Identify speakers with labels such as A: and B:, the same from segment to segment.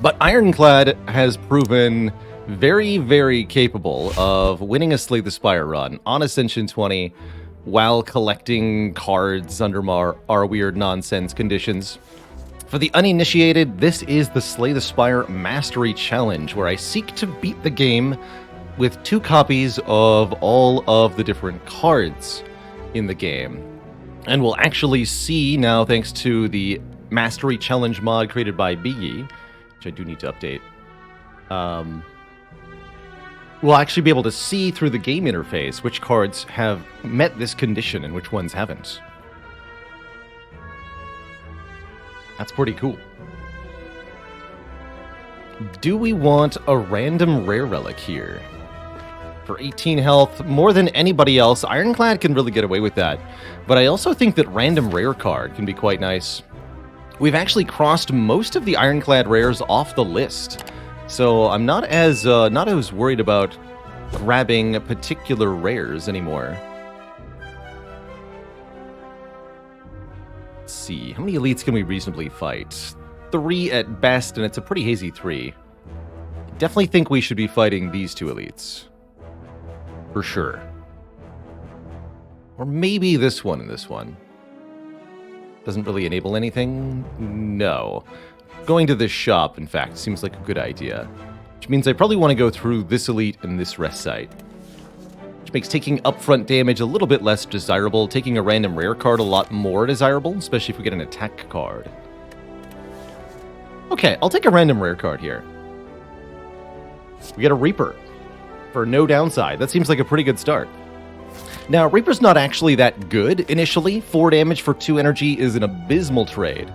A: But Ironclad has proven very, very capable of winning a Slay the Spire run on Ascension 20 while collecting cards under our weird nonsense conditions. For the uninitiated, this is the Slay the Spire Mastery Challenge, where I seek to beat the game with 2 copies of all of the different cards in the game. And we'll actually see now, thanks to the Mastery Challenge mod created by Biggie, which I do need to update, we'll actually be able to see through the game interface which cards have met this condition and which ones haven't. That's pretty cool. Do we want a random rare relic here? For 18 health, more than anybody else, Ironclad can really get away with that. But I also think that random rare card can be quite nice. We've actually crossed most of the Ironclad rares off the list, so I'm not as worried about grabbing particular rares anymore. Let's see, how many elites can we reasonably fight? 3 at best, and it's a pretty hazy 3. Definitely think we should be fighting these 2 elites. For sure. Or maybe this one and this one. Doesn't really enable anything? No. Going to this shop, in fact, seems like a good idea. Which means I probably want to go through this elite and this rest site. Which makes taking upfront damage a little bit less desirable, taking a random rare card a lot more desirable, especially if we get an attack card. Okay, I'll take a random rare card here. We get a Reaper for no downside. That seems like a pretty good start. Now, Reaper's not actually that good initially. 4 damage for 2 energy is an abysmal trade.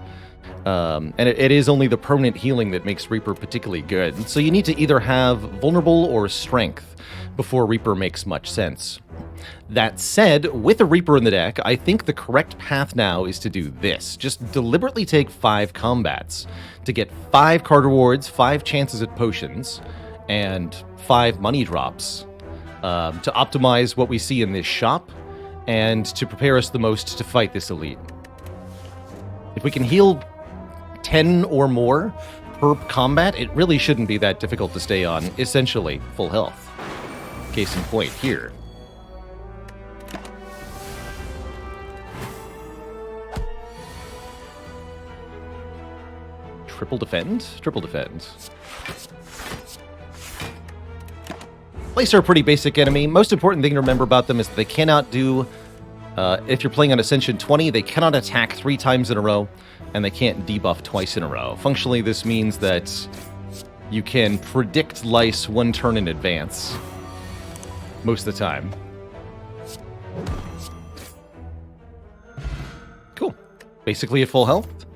A: And it is only the permanent healing that makes Reaper particularly good. So you need to either have Vulnerable or Strength before Reaper makes much sense. That said, with a Reaper in the deck, I think the correct path now is to do this. Just deliberately take 5 combats to get 5 card rewards, 5 chances at potions, and 5 money drops to optimize what we see in this shop and to prepare us the most to fight this elite. If we can heal 10 or more per combat, it really shouldn't be that difficult to stay on essentially full health. Case in point here. Triple defend? Triple defend. Lice are a pretty basic enemy. Most important thing to remember about them is that they cannot do, if you're playing on Ascension 20, they cannot attack 3 times in a row, and they can't debuff twice in a row. Functionally, this means that you can predict Lice 1 turn in advance. Most of the time. Cool. Basically at full health.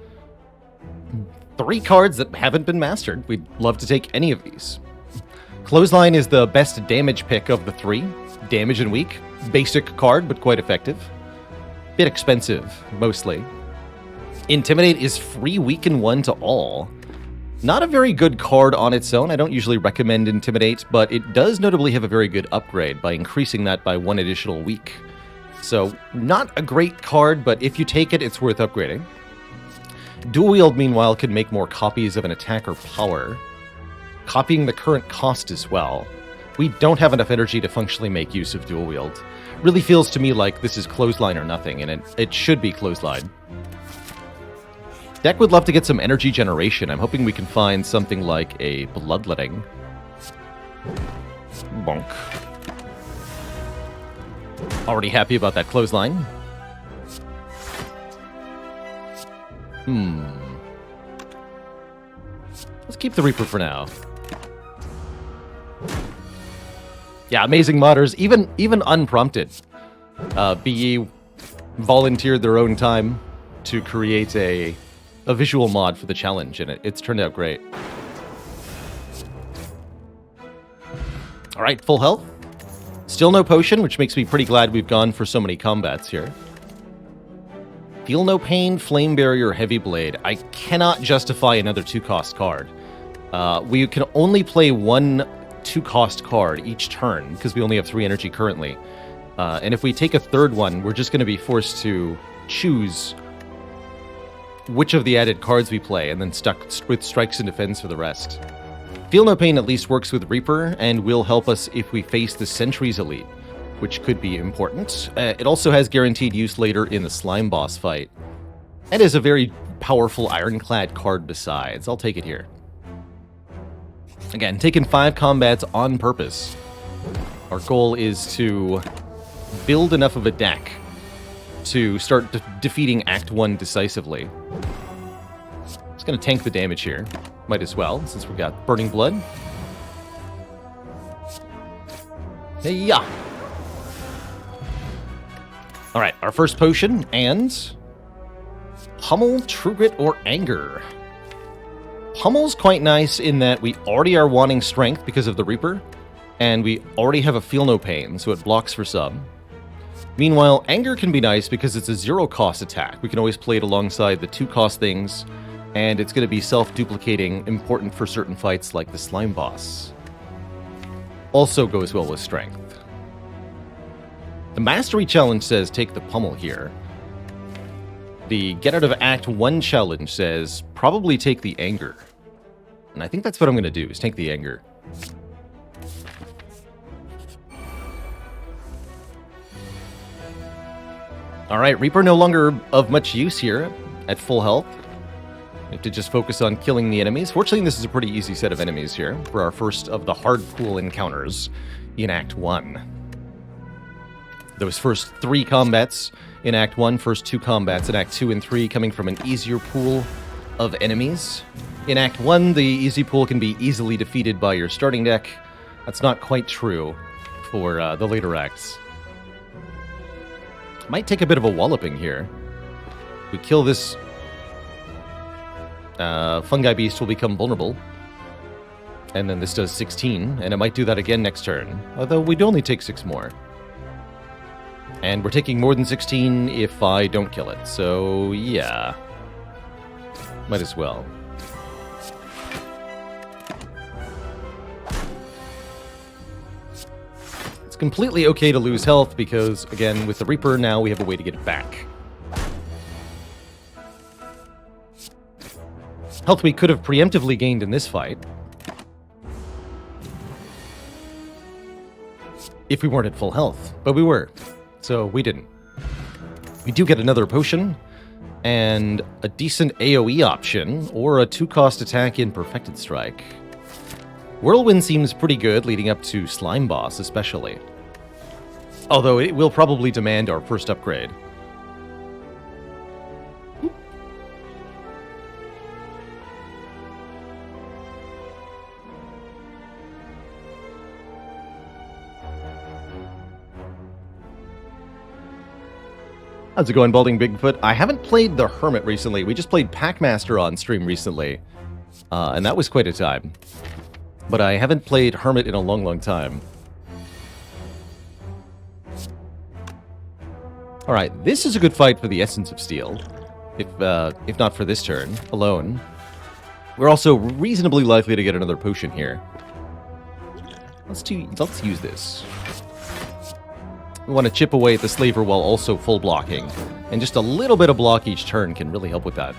A: 3 cards that haven't been mastered. We'd love to take any of these. Clothesline is the best damage pick of the 3. Damage and weak. Basic card, but quite effective. Bit expensive, mostly. Intimidate is free weaken 1 to all. Not a very good card on its own. I don't usually recommend Intimidate, but it does notably have a very good upgrade by increasing that by 1 additional week. So, not a great card, but if you take it, it's worth upgrading. Dual Wield, meanwhile, can make more copies of an attack or power, copying the current cost as well. We don't have enough energy to functionally make use of Dual Wield. Really feels to me like this is Clothesline or nothing, and it should be Clothesline. Deck would love to get some energy generation. I'm hoping we can find something like a Bloodletting. Bonk. Already happy about that Clothesline. Let's keep the Reaper for now. Yeah, amazing modders, even unprompted. BE volunteered their own time to create a visual mod for the challenge, and it's turned out great. All right, full health. Still no potion, which makes me pretty glad we've gone for so many combats here. Feel no pain, flame barrier, heavy blade. I cannot justify another 2-cost card. We can only play 1 2-cost card each turn because we only have 3 energy currently. And if we take a third one, we're just going to be forced to choose which of the added cards we play, and then stuck with strikes and defense for the rest. Feel No Pain at least works with Reaper, and will help us if we face the Sentry's Elite, which could be important. It also has guaranteed use later in the Slime Boss fight, and is a very powerful Ironclad card besides. I'll take it here. Again, taking 5 combats on purpose. Our goal is to build enough of a deck to start defeating Act 1 decisively. Just gonna tank the damage here. Might as well, since we've got Burning Blood. Hey-ya! Alright, our first potion, and... Pummel, True Grit, or Anger. Pummel's quite nice in that we already are wanting strength because of the Reaper, and we already have a Feel No Pain, so it blocks for some. Meanwhile, Anger can be nice because it's a 0-cost attack. We can always play it alongside the 2-cost things, and it's going to be self-duplicating, important for certain fights like the Slime Boss. Also goes well with Strength. The Mastery Challenge says take the Pummel here. The Get Out of Act 1 challenge says probably take the Anger. And I think that's what I'm going to do, is take the Anger. Alright, Reaper no longer of much use here at full health. We have to just focus on killing the enemies. Fortunately, this is a pretty easy set of enemies here for our first of the hard pool encounters in Act 1. Those first 3 combats in Act 1, first 2 combats in Act 2 and 3 coming from an easier pool of enemies. In Act 1, the easy pool can be easily defeated by your starting deck. That's not quite true for the later acts. Might take a bit of a walloping here. We kill this fungi beast, will become vulnerable. And then this does 16, and it might do that again next turn. Although we'd only take 6 more. And we're taking more than 16 if I don't kill it, so yeah. Might as well. It's completely okay to lose health because, again, with the Reaper now we have a way to get it back. Health we could have preemptively gained in this fight. If we weren't at full health, but we were. So we didn't. We do get another potion, and a decent AoE option, or a 2-cost attack in Perfected Strike. Whirlwind seems pretty good, leading up to Slime Boss especially. Although it will probably demand our first upgrade. How's it going, Balding Bigfoot? I haven't played the Hermit recently. We just played Packmaster on stream recently, and that was quite a time. But I haven't played Hermit in a long, long time. Alright, this is a good fight for the Essence of Steel, if not for this turn alone. We're also reasonably likely to get another potion here. Let's use this. We want to chip away at the Slaver while also full blocking. And just a little bit of block each turn can really help with that.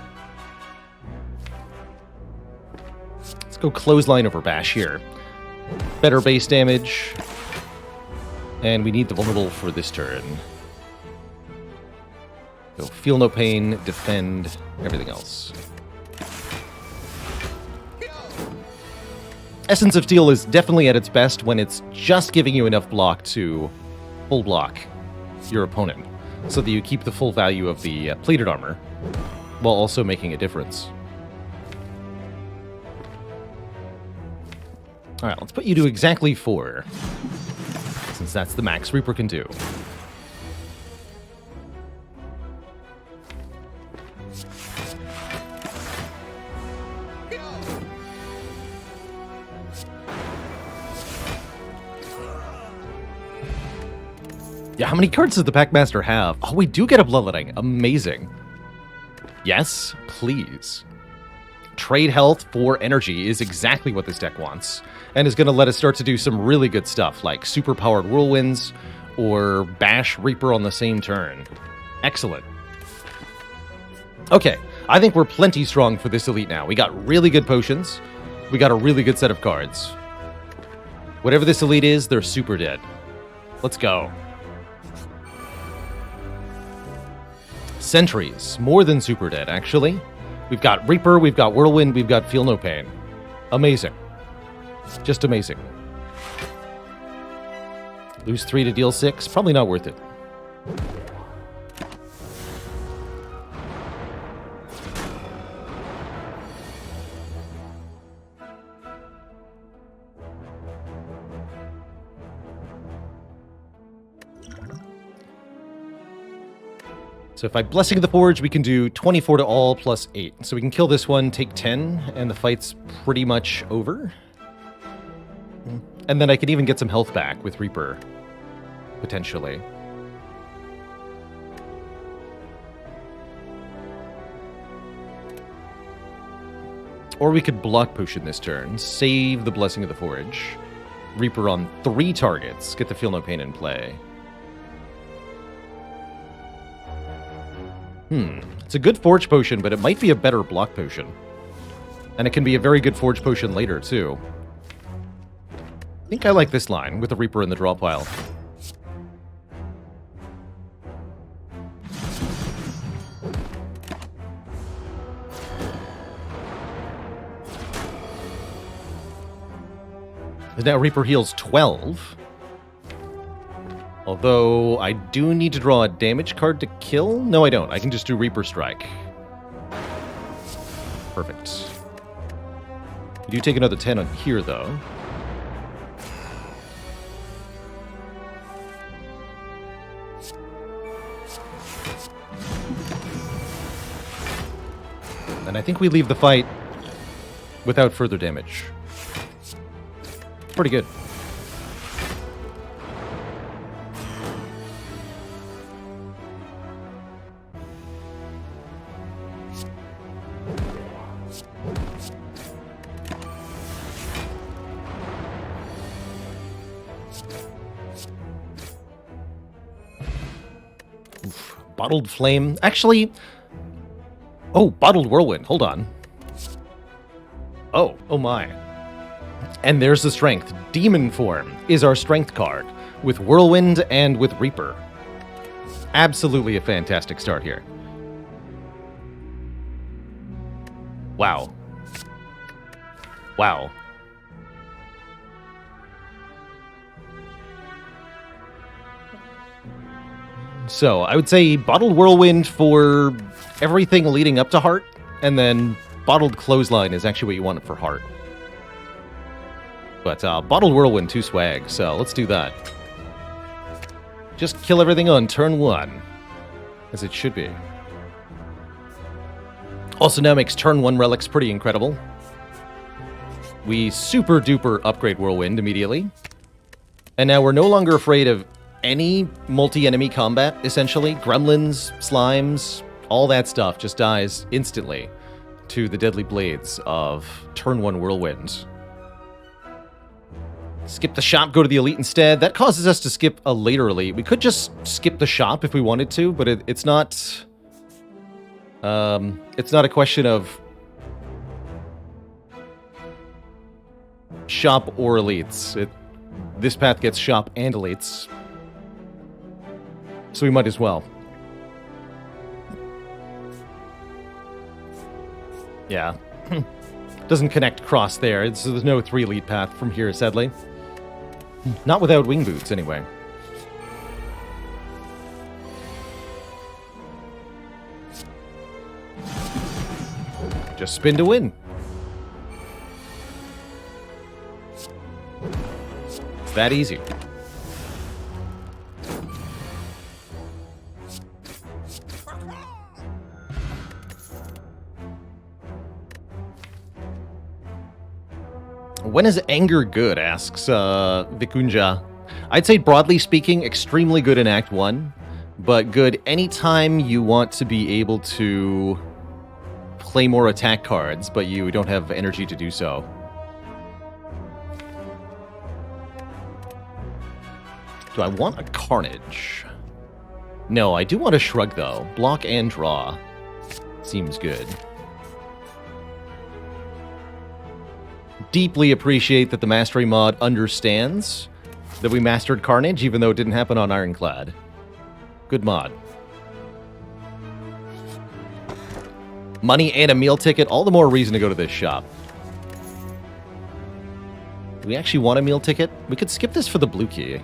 A: Let's go Clothesline over Bash here. Better base damage. And we need the Vulnerable for this turn. So Feel No Pain, defend, everything else. Essence of Steel is definitely at its best when it's just giving you enough block to full block your opponent, so that you keep the full value of the plated armor, while also making a difference. Alright, let's put you to exactly 4, since that's the max Reaper can do. Yeah, how many cards does the Packmaster have? Oh, we do get a Bloodletting. Amazing. Yes, please. Trade health for energy is exactly what this deck wants, and is going to let us start to do some really good stuff, like super-powered Whirlwinds, or Bash Reaper on the same turn. Excellent. Okay, I think we're plenty strong for this elite now. We got really good potions. We got a really good set of cards. Whatever this elite is, they're super dead. Let's go. Sentries. More than super dead, actually. We've got Reaper, we've got Whirlwind, we've got Feel No Pain. Amazing. Just amazing. Lose 3 to deal 6. Probably not worth it. So if I Blessing of the Forge, we can do 24 to all plus 8. So we can kill this one, take 10, and the fight's pretty much over. And then I could even get some health back with Reaper, potentially. Or we could block potion this turn, save the Blessing of the Forge, Reaper on 3 targets, get the Feel No Pain in play. It's a good Forge Potion, but it might be a better Block Potion. And it can be a very good Forge Potion later, too. I think I like this line, with the Reaper in the draw pile. And now Reaper heals 12. Although, I do need to draw a damage card to kill? No, I don't. I can just do Reaper Strike. Perfect. You do take another 10 on here, though. And I think we leave the fight without further damage. Pretty good. Bottled Flame. Actually... Oh, Bottled Whirlwind. Hold on. Oh my. And there's the strength. Demon Form is our strength card, with Whirlwind and with Reaper. Absolutely a fantastic start here. Wow. Wow. So, I would say Bottled Whirlwind for everything leading up to Heart, and then Bottled Clothesline is actually what you want for Heart. But Bottled Whirlwind, 2 swag, so let's do that. Just kill everything on turn 1, as it should be. Also now makes turn 1 relics pretty incredible. We super duper upgrade Whirlwind immediately. And now we're no longer afraid of any multi-enemy combat, essentially. Gremlins, slimes, all that stuff just dies instantly to the deadly blades of turn 1 Whirlwind. Skip the shop, go to the elite instead. That causes us to skip a later elite. We could just skip the shop if we wanted to, but it's not... it's not a question of shop or elites. This path gets shop and elites. So we might as well. Yeah. Doesn't connect cross there, so there's no 3 elite path from here, sadly. Not without wing boots, anyway. Just spin to win. It's that easy. When is anger good, asks Vikunja. I'd say, broadly speaking, extremely good in Act 1, but good anytime you want to be able to play more attack cards, but you don't have energy to do so. Do I want a Carnage? No, I do want a Shrug, though. Block and draw. Seems good. Deeply appreciate that the Mastery mod understands that we mastered Carnage, even though it didn't happen on Ironclad. Good mod. Money and a meal ticket, all the more reason to go to this shop. Do we actually want a meal ticket? We could skip this for the blue key.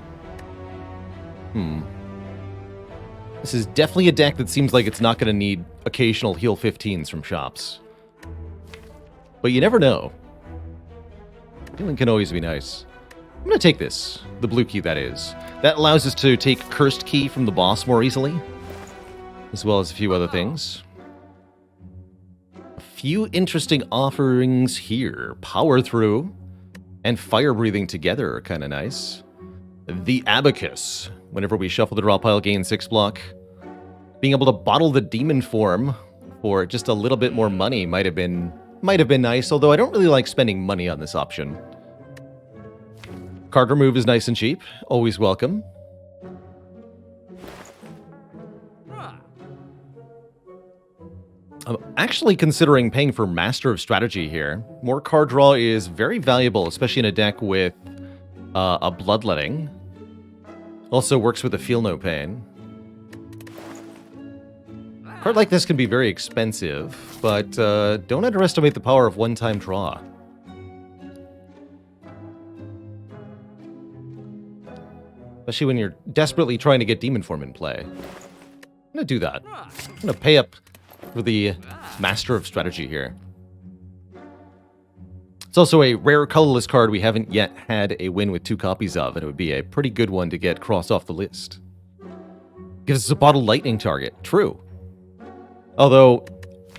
A: This is definitely a deck that seems like it's not going to need occasional heal 15s from shops. But you never know. Healing can always be nice. I'm going to take this. The blue key, that is. That allows us to take Cursed Key from the boss more easily. As well as a few other things. A few interesting offerings here. Power Through and Fire Breathing together are kind of nice. The Abacus. Whenever we shuffle the draw pile, gain 6 block. Being able to bottle the demon form for just a little bit more money might have been nice, although I don't really like spending money on this option. Card remove is nice and cheap. Always welcome. I'm actually considering paying for Master of Strategy here. More card draw is very valuable, especially in a deck with a Bloodletting. Also works with a Feel No Pain. A card like this can be very expensive, but don't underestimate the power of one-time draw. Especially when you're desperately trying to get Demon Form in play. I'm going to do that. I'm going to pay up for the Master of Strategy here. It's also a rare colorless card we haven't yet had a win with 2 copies of, and it would be a pretty good one to get crossed off the list. Gives us a Bottled Lightning target. True. Although,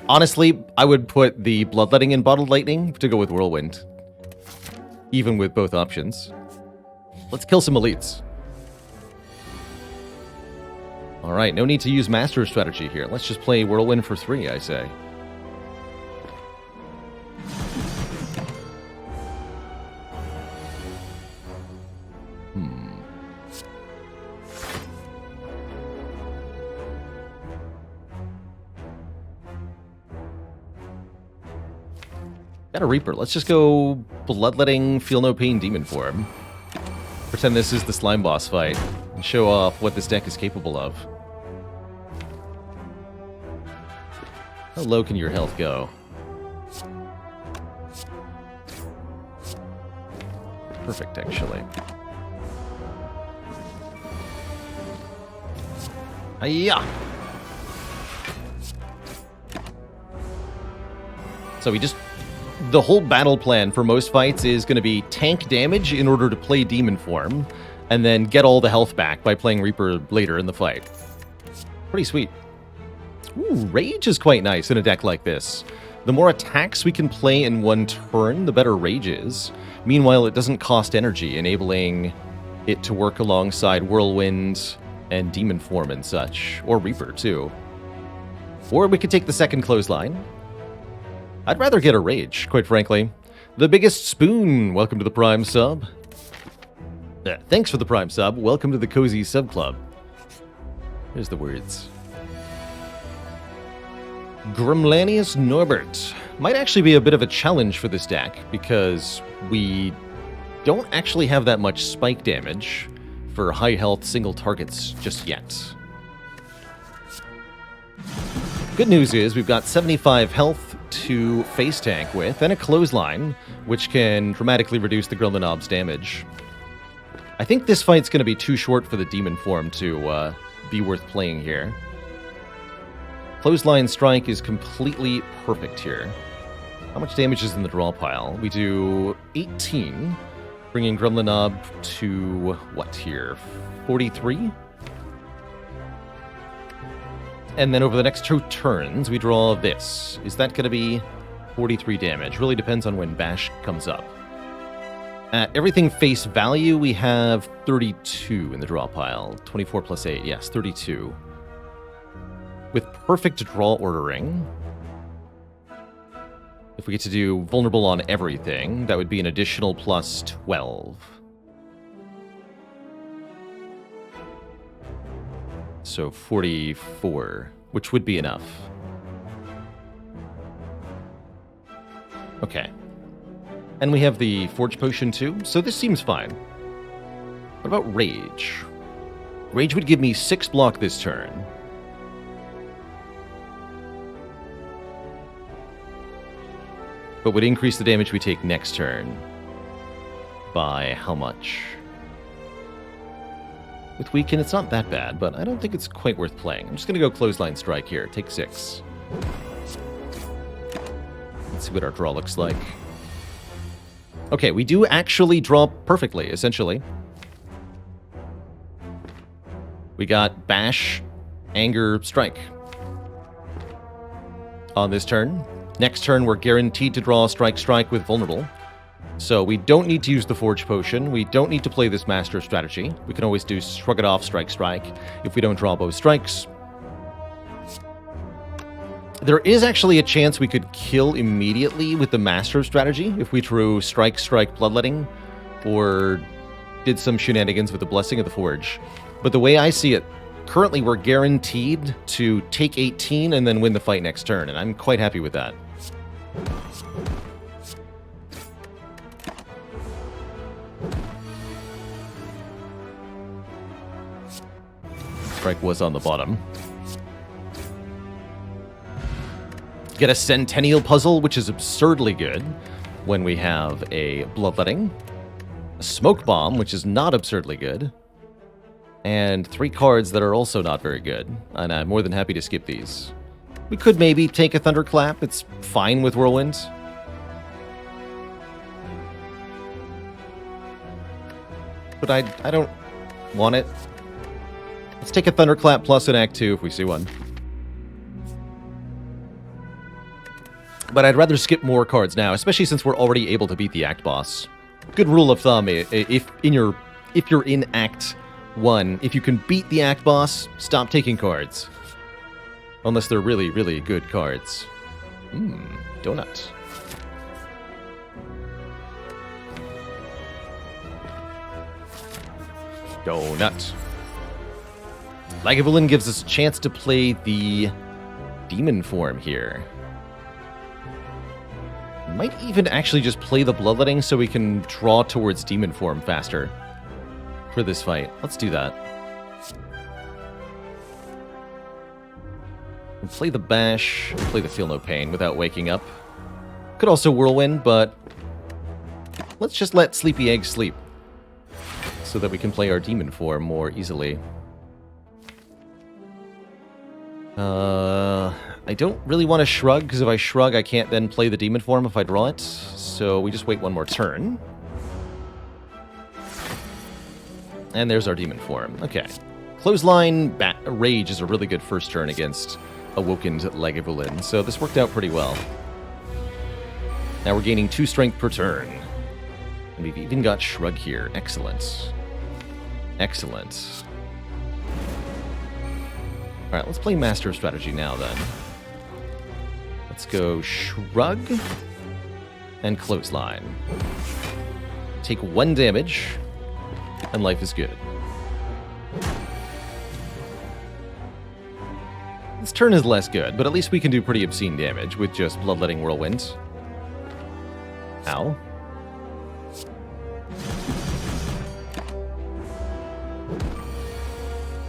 A: honestly, I would put the Bloodletting in Bottled Lightning to go with Whirlwind. Even with both options. Let's kill some elites. Alright, no need to use Master Strategy here. Let's just play Whirlwind for 3, I say. Got a Reaper. Let's just go Bloodletting, Feel No Pain, Demon Form. Pretend this is the slime boss fight, and show off what this deck is capable of. How low can your health go? Perfect, actually. Hiya! So the whole battle plan for most fights is going to be tank damage in order to play Demon Form, and then get all the health back by playing Reaper later in the fight. Pretty sweet. Ooh, Rage is quite nice in a deck like this. The more attacks we can play in one turn, the better Rage is. Meanwhile, it doesn't cost energy, enabling it to work alongside Whirlwind and Demon Form and such. Or Reaper, too. Or we could take the second Clothesline. I'd rather get a Rage, quite frankly. The Biggest Spoon, welcome to the Prime sub. Thanks for the Prime sub. Welcome to the Cozy Sub Club. Here's the words. Grimlanius Norbert. Might actually be a bit of a challenge for this deck, because we don't actually have that much spike damage for high health single targets just yet. Good news is we've got 75 health to face tank with, and a Clothesline, which can dramatically reduce the Gremlinob's damage. I think this fight's going to be too short for the Demon Form to be worth playing here. Clothesline Strike is completely perfect here. How much damage is in the draw pile? We do 18, bringing Gremlinob to, what here, 43? And then over the next 2 turns, we draw this. Is that going to be 43 damage? Really depends on when Bash comes up. At everything face value, we have 32 in the draw pile. 24 plus 8, yes, 32. With perfect draw ordering, if we get to do vulnerable on everything, that would be an additional plus 12. So 44, which would be enough. Okay. And we have the Forge Potion too, so this seems fine. What about Rage? Rage would give me 6 block this turn. But would increase the damage we take next turn. By how much? With Weaken, it's not that bad, but I don't think it's quite worth playing. I'm just going to go Clothesline Strike here. Take 6. Let's see what our draw looks like. Okay, we do actually draw perfectly, essentially. We got Bash, Anger, Strike. On this turn. Next turn, we're guaranteed to draw Strike with Vulnerable. So we don't need to use the Forge Potion. We don't need to play this Master Strategy. We can always do Shrug it off, Strike. If we don't draw both strikes. There is actually a chance we could kill immediately with the Master Strategy if we drew Strike, Bloodletting, or did some shenanigans with the Blessing of the Forge. But the way I see it, currently we're guaranteed to take 18 and then win the fight next turn, and I'm quite happy with that. Strike was on the bottom. Get a Centennial Puzzle, which is absurdly good when we have a Bloodletting. A Smoke Bomb, which is not absurdly good. And 3 cards that are also not very good. And I'm more than happy to skip these. We could maybe take a Thunderclap. It's fine with Whirlwind. But I don't want it. Let's take a Thunderclap plus an Act 2 if we see one. But I'd rather skip more cards now, especially since we're already able to beat the Act Boss. Good rule of thumb, if you're in Act 1, if you can beat the Act Boss, stop taking cards. Unless they're really, really good cards. Donut. Donut. Lagavulin gives us a chance to play the Demon form here. Might even actually just play the Bloodletting so we can draw towards Demon form faster for this fight. Let's do that. We'll play the Bash, we'll play the Feel No Pain without waking up. Could also Whirlwind, but let's just let Sleepy Egg sleep so that we can play our Demon form more easily. I don't really want to Shrug, because if I Shrug, I can't then play the Demon form if I draw it. So we just wait one more turn. And there's our Demon form. Okay. Clothesline Rage is a really good first turn against Awokened Lagavulin, so this worked out pretty well. Now we're gaining 2 strength per turn. And we've even got Shrug here. Excellent. Excellent. Alright, let's play Master Strategy now, then. Let's go Shrug and Clothesline. Take 1 damage, and life is good. This turn is less good, but at least we can do pretty obscene damage with just Bloodletting Whirlwind. Ow.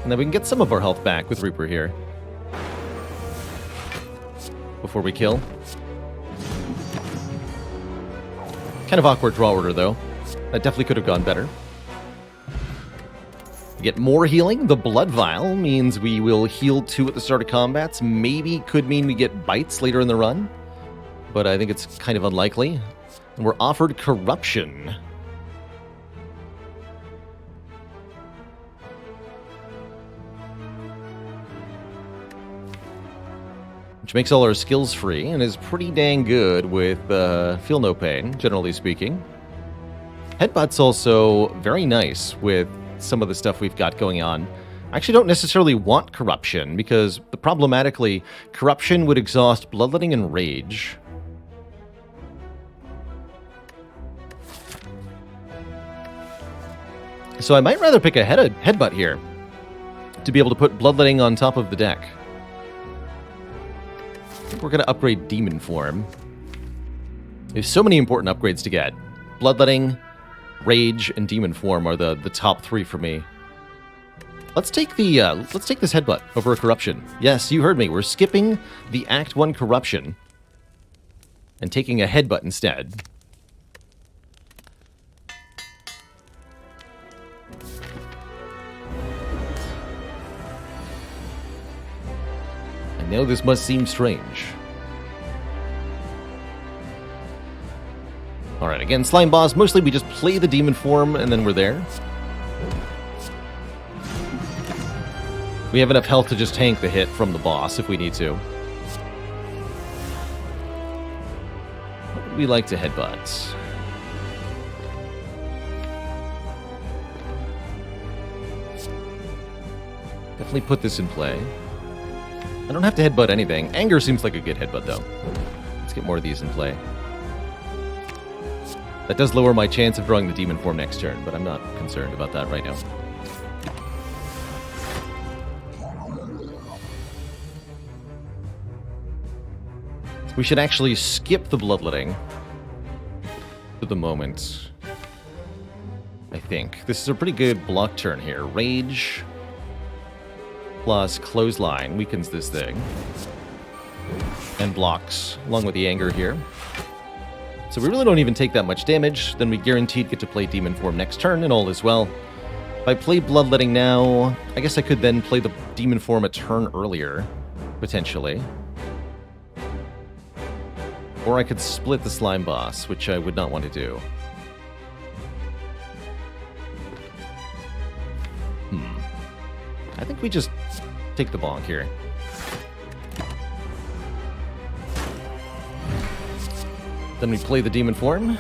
A: And then we can get some of our health back with Reaper here. Before we kill. Kind of awkward draw order, though. That definitely could have gone better. We get more healing. The Blood Vial means we will heal 2 at the start of combats. Maybe could mean we get bites later in the run. But I think it's kind of unlikely. And we're offered Corruption. Which makes all our skills free and is pretty dang good with Feel No Pain, generally speaking. Headbutt's also very nice with some of the stuff we've got going on. I actually don't necessarily want Corruption, because problematically, Corruption would exhaust Bloodletting and Rage. So I might rather pick a Headbutt here, to be able to put Bloodletting on top of the deck. I think we're going to upgrade Demon form. There's so many important upgrades to get. Bloodletting, Rage, and Demon Form are the top 3 for me. Let's take this Headbutt over a Corruption. Yes, you heard me. We're skipping the Act 1 Corruption and taking a Headbutt instead. I know this must seem strange. Alright, again, Slime Boss. Mostly we just play the Demon Form and then we're there. We have enough health to just tank the hit from the boss if we need to. What would we like to headbutt? Definitely put this in play. I don't have to headbutt anything. Anger seems like a good headbutt, though. Let's get more of these in play. That does lower my chance of drawing the Demon Form next turn, but I'm not concerned about that right now. We should actually skip the Bloodletting for the moment. I think. This is a pretty good block turn here. Rage plus Clothesline weakens this thing. And blocks, along with the Anger here. So we really don't even take that much damage. Then we guaranteed get to play Demon Form next turn, and all is well. If I play Bloodletting now, I guess I could then play the Demon Form a turn earlier, potentially. Or I could split the Slime Boss, which I would not want to do. I think we just take the bonk here. Then we play the Demon Form.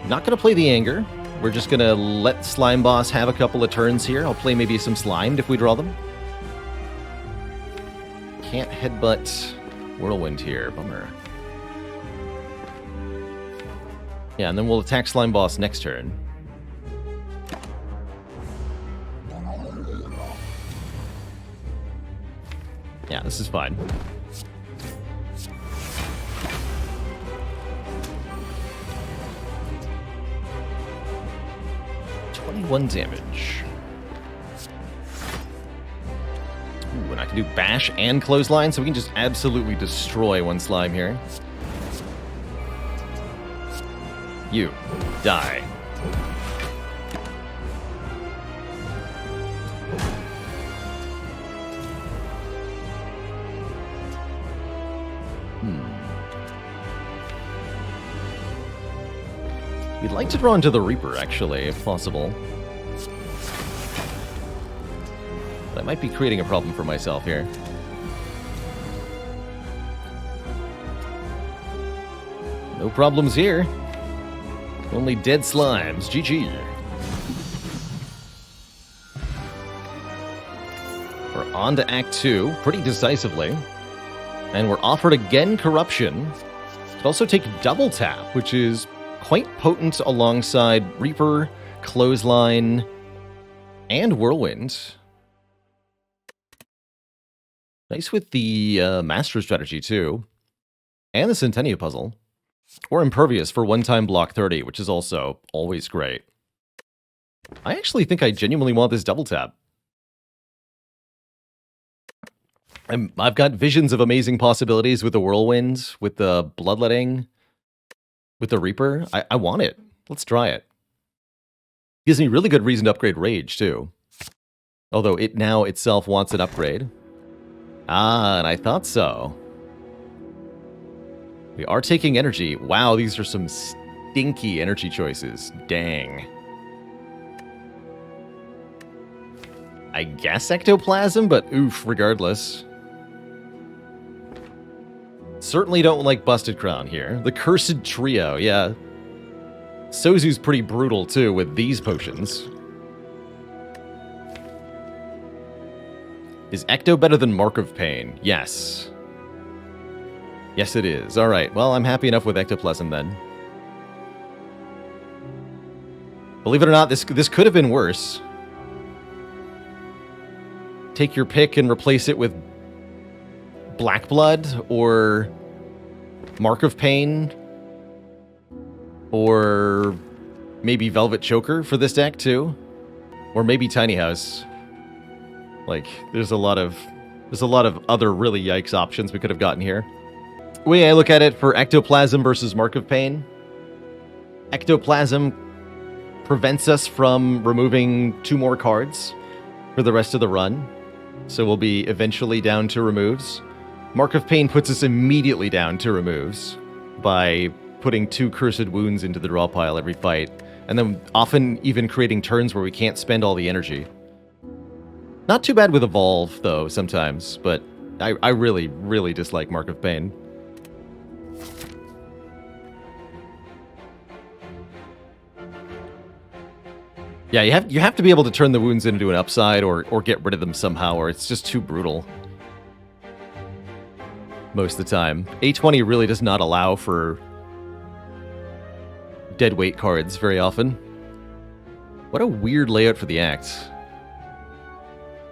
A: Not going to play the Anger. We're just going to let Slime Boss have a couple of turns here. I'll play maybe some Slimed if we draw them. Can't headbutt Whirlwind here. Bummer. Yeah, and then we'll attack Slime Boss next turn. Yeah, this is fine. One damage. Ooh, and I can do Bash and Clothesline, so we can just absolutely destroy one slime here. You die. We'd like to draw into the Reaper, actually, if possible. But I might be creating a problem for myself here. No problems here. Only dead slimes. GG. We're on to Act 2, pretty decisively. And we're offered again Corruption. Could also take Double Tap, which is quite potent alongside Reaper, Clothesline, and Whirlwind. Nice with the Master Strategy, too. And the Centennia Puzzle. Or Impervious for one-time block 30, which is also always great. I actually think I genuinely want this double tap. I've got visions of amazing possibilities with the Whirlwind, with the Bloodletting, with the Reaper. I want it. Let's try it. Gives me really good reason to upgrade Rage, too. Although it now itself wants an upgrade. Ah, and I thought so. We are taking energy. Wow, these are some stinky energy choices. Dang. I guess Ectoplasm, but oof, regardless. Certainly don't like Busted Crown here. The Cursed Trio, yeah. Sozu's pretty brutal, too, with these potions. Is Ecto better than Mark of Pain? Yes. Yes, it is. Alright, well, I'm happy enough with Ectoplasm, then. Believe it or not, this could have been worse. Take your pick and replace it with Black Blood, or Mark of Pain, or maybe Velvet Choker for this deck too, or maybe Tiny House. Like, there's a lot of other really yikes options we could have gotten here. The way I look at it for Ectoplasm versus Mark of Pain, Ectoplasm prevents us from removing 2 more cards for the rest of the run, so we'll be eventually down to removes. Mark of Pain puts us immediately down to removes by putting 2 Cursed Wounds into the draw pile every fight, and then often even creating turns where we can't spend all the energy. Not too bad with Evolve, though, sometimes, but I really, really dislike Mark of Pain. Yeah, you have to be able to turn the wounds into an upside or get rid of them somehow, or it's just too brutal. Most of the time. A20 really does not allow for dead weight cards very often. What a weird layout for the act.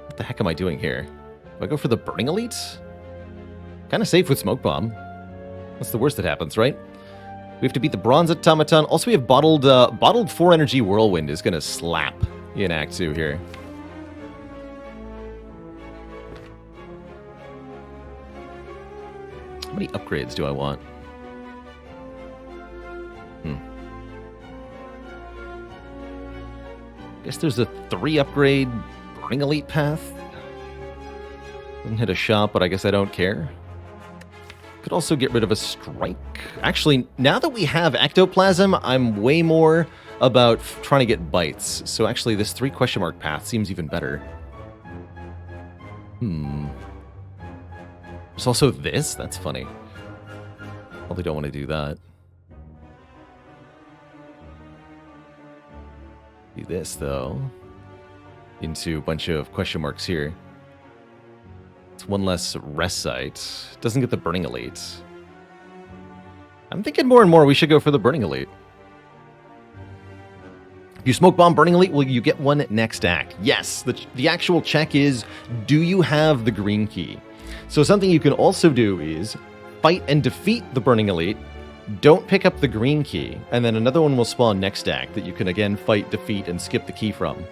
A: What the heck am I doing here? Do I go for the Burning Elite? Kind of safe with Smoke Bomb. What's the worst that happens, right? We have to beat the Bronze Automaton. Also, we have Bottled 4-Energy Whirlwind is going to slap in Act 2 here. How many upgrades do I want? Guess there's a 3-upgrade Burning Elite path. Doesn't hit a shot, but I guess I don't care. Could also get rid of a strike. Actually, now that we have Ectoplasm, I'm way more about trying to get bites. So actually, this 3 question mark path seems even better. There's also this? That's funny. Probably don't want to do that. Do this, though. Into a bunch of question marks here. It's 1 less rest site. Doesn't get the Burning Elite. I'm thinking more and more we should go for the Burning Elite. If you Smoke Bomb Burning Elite, will you get 1 next act? Yes. The actual check is, do you have the green key? So something you can also do is fight and defeat the Burning Elite, don't pick up the green key, and then another one will spawn next act that you can again fight, defeat, and skip the key from.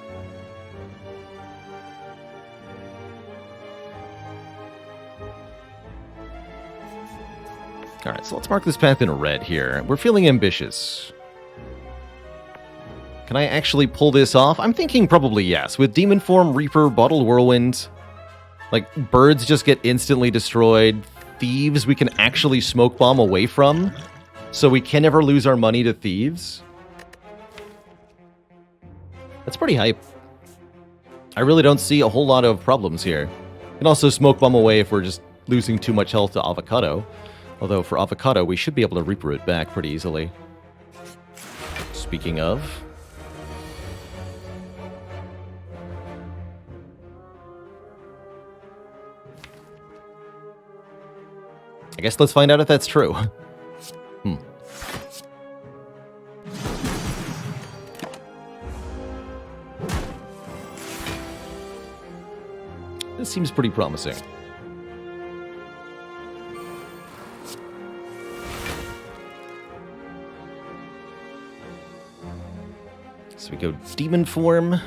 A: Alright, so let's mark this path in red here. We're feeling ambitious. Can I actually pull this off? I'm thinking probably yes. With Demon Form, Reaper, Bottled Whirlwind, like, birds just get instantly destroyed. Thieves we can actually Smoke Bomb away from, so we can never lose our money to Thieves. That's pretty hype. I really don't see a whole lot of problems here. And also Smoke Bomb away if we're just losing too much health to Avocado. Although for Avocado, we should be able to Reaper it back pretty easily. Speaking of... I guess let's find out if that's true. This seems pretty promising. So we go Demon Form.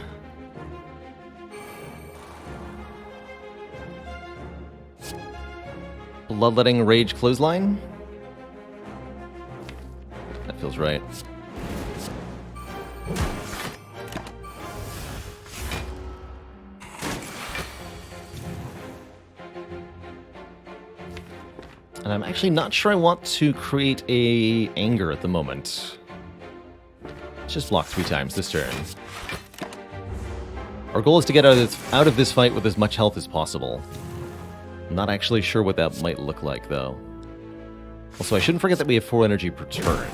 A: Bloodletting Rage Clothesline. That feels right. And I'm actually not sure I want to create a Anger at the moment. Let's just block 3 times this turn. Our goal is to get out of this fight with as much health as possible. I'm not actually sure what that might look like, though. Also, I shouldn't forget that we have 4 energy per turn.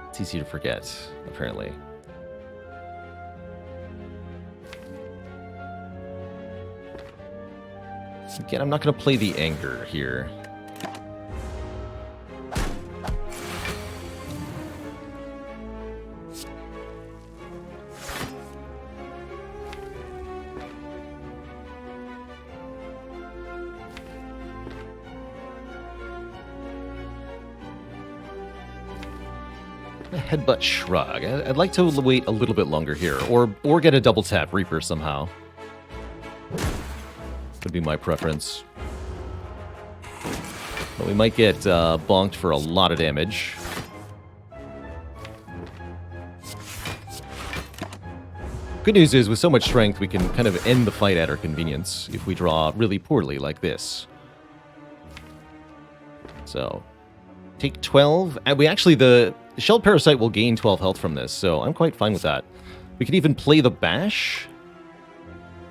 A: It's easy to forget, apparently. Again, I'm not going to play the Anger here. Headbutt Shrug. I'd like to wait a little bit longer here, or get a double tap Reaper somehow. Would be my preference. But we might get bonked for a lot of damage. Good news is, with so much strength, we can kind of end the fight at our convenience if we draw really poorly like this. So, take 12. And we actually, the Shelled Parasite will gain 12 health from this, so I'm quite fine with that. We could even play the Bash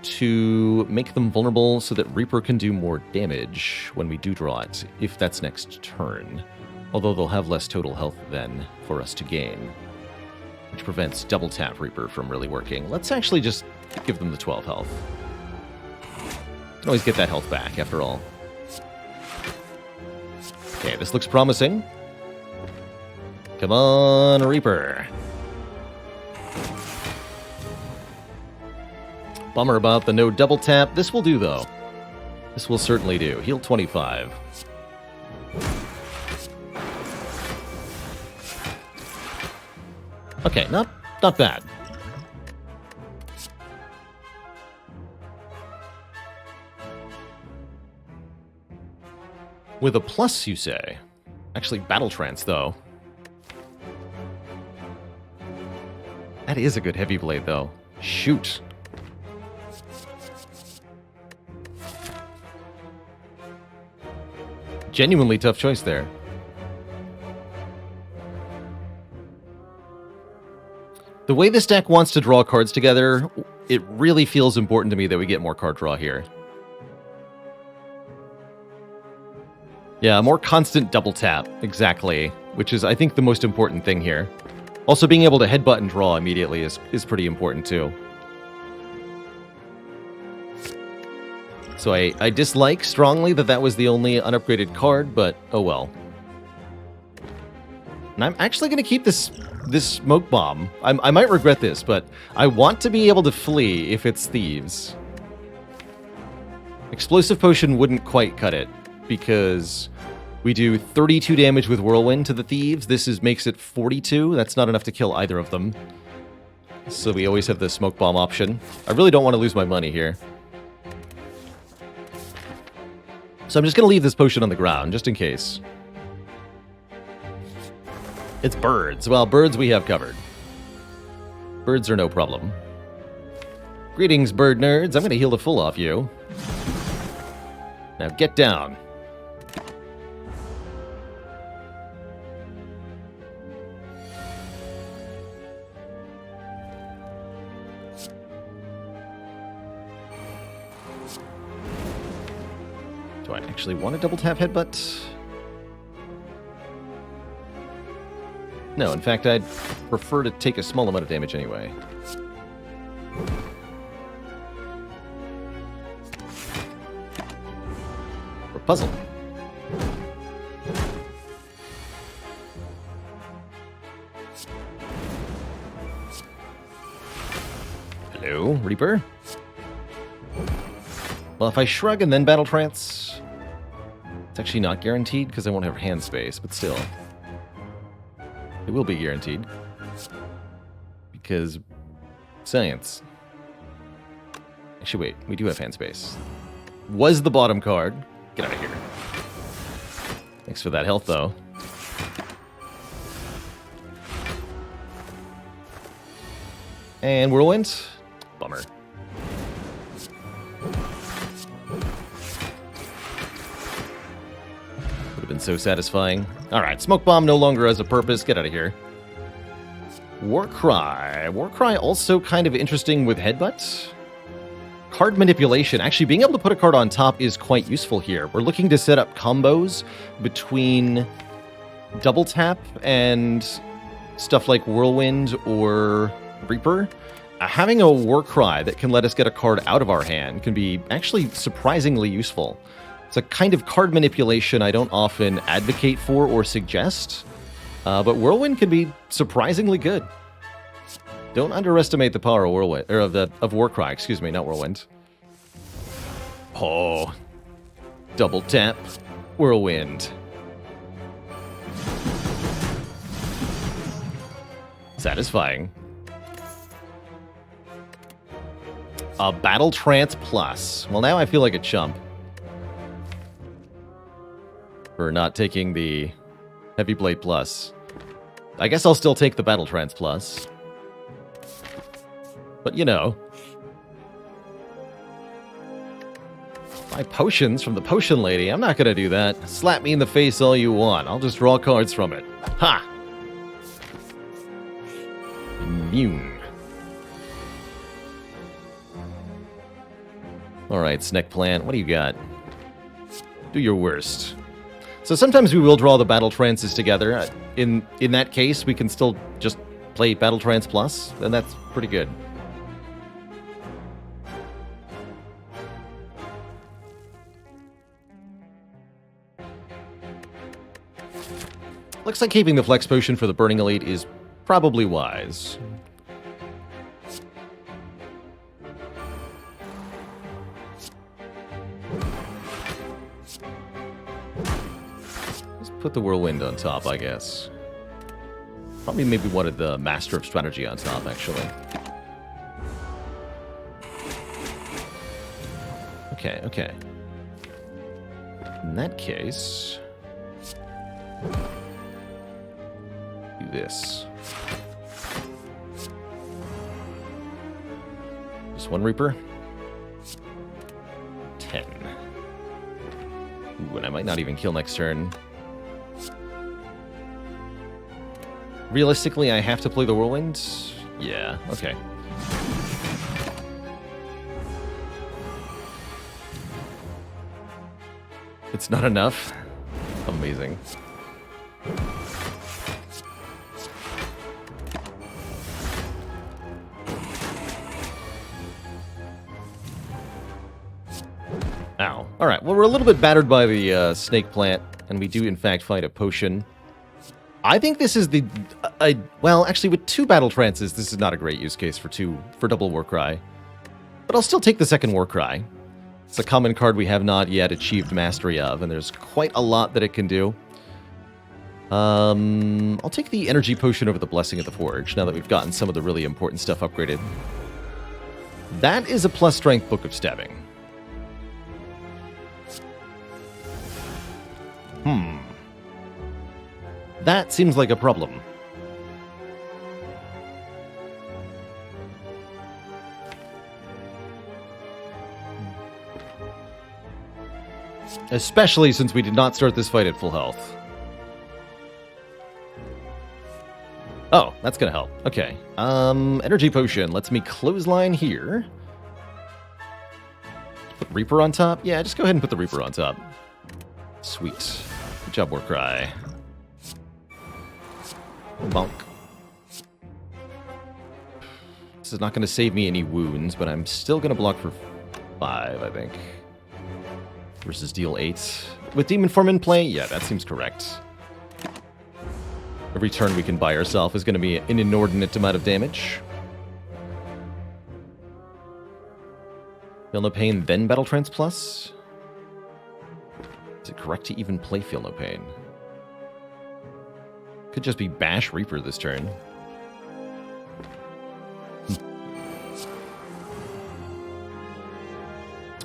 A: to make them vulnerable so that Reaper can do more damage when we do draw it, if that's next turn. Although they'll have less total health then for us to gain, which prevents double tap Reaper from really working. Let's actually just give them the 12 health. Can always get that health back, after all. Okay, this looks promising. Come on, Reaper. Bummer about the no double tap. This will do, though. This will certainly do. Heal 25. Okay, not bad. With a plus, you say? Actually, Battle Trance, though. That is a good heavy blade, though. Shoot. Genuinely tough choice there. The way this deck wants to draw cards together, it really feels important to me that we get more card draw here. Yeah, more constant double tap, exactly, which is, I think, the most important thing here. Also, being able to headbutt and draw immediately is pretty important, too. So I dislike strongly that was the only unupgraded card, but oh well. And I'm actually going to keep this smoke bomb. I might regret this, but I want to be able to flee if it's thieves. Explosive Potion wouldn't quite cut it, because we do 32 damage with Whirlwind to the thieves. This makes it 42. That's not enough to kill either of them. So we always have the smoke bomb option. I really don't want to lose my money here. So I'm just going to leave this potion on the ground, just in case. It's birds. Well, birds we have covered. Birds are no problem. Greetings, bird nerds. I'm going to heal the full off you. Now get down. Do I actually want a double tap headbutt? No, in fact, I'd prefer to take a small amount of damage anyway. Or puzzle. Hello, Reaper. Well, if I shrug and then Battle Trance, it's actually not guaranteed because I won't have hand space, but still. It will be guaranteed. Because science. Actually, wait, we do have hand space. Was the bottom card. Get out of here. Thanks for that health, though. And Whirlwind. Bummer. Would have been so satisfying. Alright, Smoke Bomb no longer has a purpose. Get out of here. Warcry. Warcry also kind of interesting with Headbutt. Card manipulation. Actually, being able to put a card on top is quite useful here. We're looking to set up combos between Double Tap and stuff like Whirlwind or Reaper. Having a Warcry that can let us get a card out of our hand can be actually surprisingly useful. It's a kind of card manipulation I don't often advocate for or suggest, but Whirlwind can be surprisingly good. Don't underestimate the power of Whirlwind, or of Warcry, excuse me, not Whirlwind. Oh, double tap, Whirlwind. Satisfying. A Battle Trance Plus. Well, now I feel like a chump for not taking the Heavy Blade Plus. I guess I'll still take the Battle Trance Plus. But, you know. Buy potions from the potion lady. I'm not going to do that. Slap me in the face all you want. I'll just draw cards from it. Ha! Immune. Alright, Snake Plant, what do you got? Do your worst. So sometimes we will draw the Battle Trances together. In that case, we can still just play Battle Trance Plus, and that's pretty good. Looks like keeping the Flex Potion for the Burning Elite is probably wise. Let's put the Whirlwind on top, I guess. Probably maybe wanted the Master of Strategy on top, actually. Okay, okay. In that case... do this. Just one Reaper. 10. Ooh, and I might not even kill next turn. Realistically, I have to play the Whirlwind? Yeah, okay. It's not enough? Amazing. Ow. Alright, well, we're a little bit battered by the Snake Plant, and we do, in fact, find a potion. I think this is the... well, actually, with 2 Battle Trances, this is not a great use case for double Warcry. But I'll still take the second Warcry. It's a common card we have not yet achieved mastery of, and there's quite a lot that it can do. I'll take the Energy Potion over the Blessing of the Forge, now that we've gotten some of the really important stuff upgraded. That is a plus strength Book of Stabbing. That seems like a problem. Especially since we did not start this fight at full health. Oh, that's gonna help. Okay. Energy Potion lets me clothesline here. Put Reaper on top? Yeah, just go ahead and put the Reaper on top. Sweet. Good job, Warcry. Bonk. This is not going to save me any wounds, but I'm still going to block for 5, I think. Versus deal 8. With Demon Form in play? Yeah, that seems correct. Every turn we can buy ourselves is going to be an inordinate amount of damage. Feel no pain, then Battle Trance Plus? Is it correct to even play Feel No Pain? Could just be Bash Reaper this turn.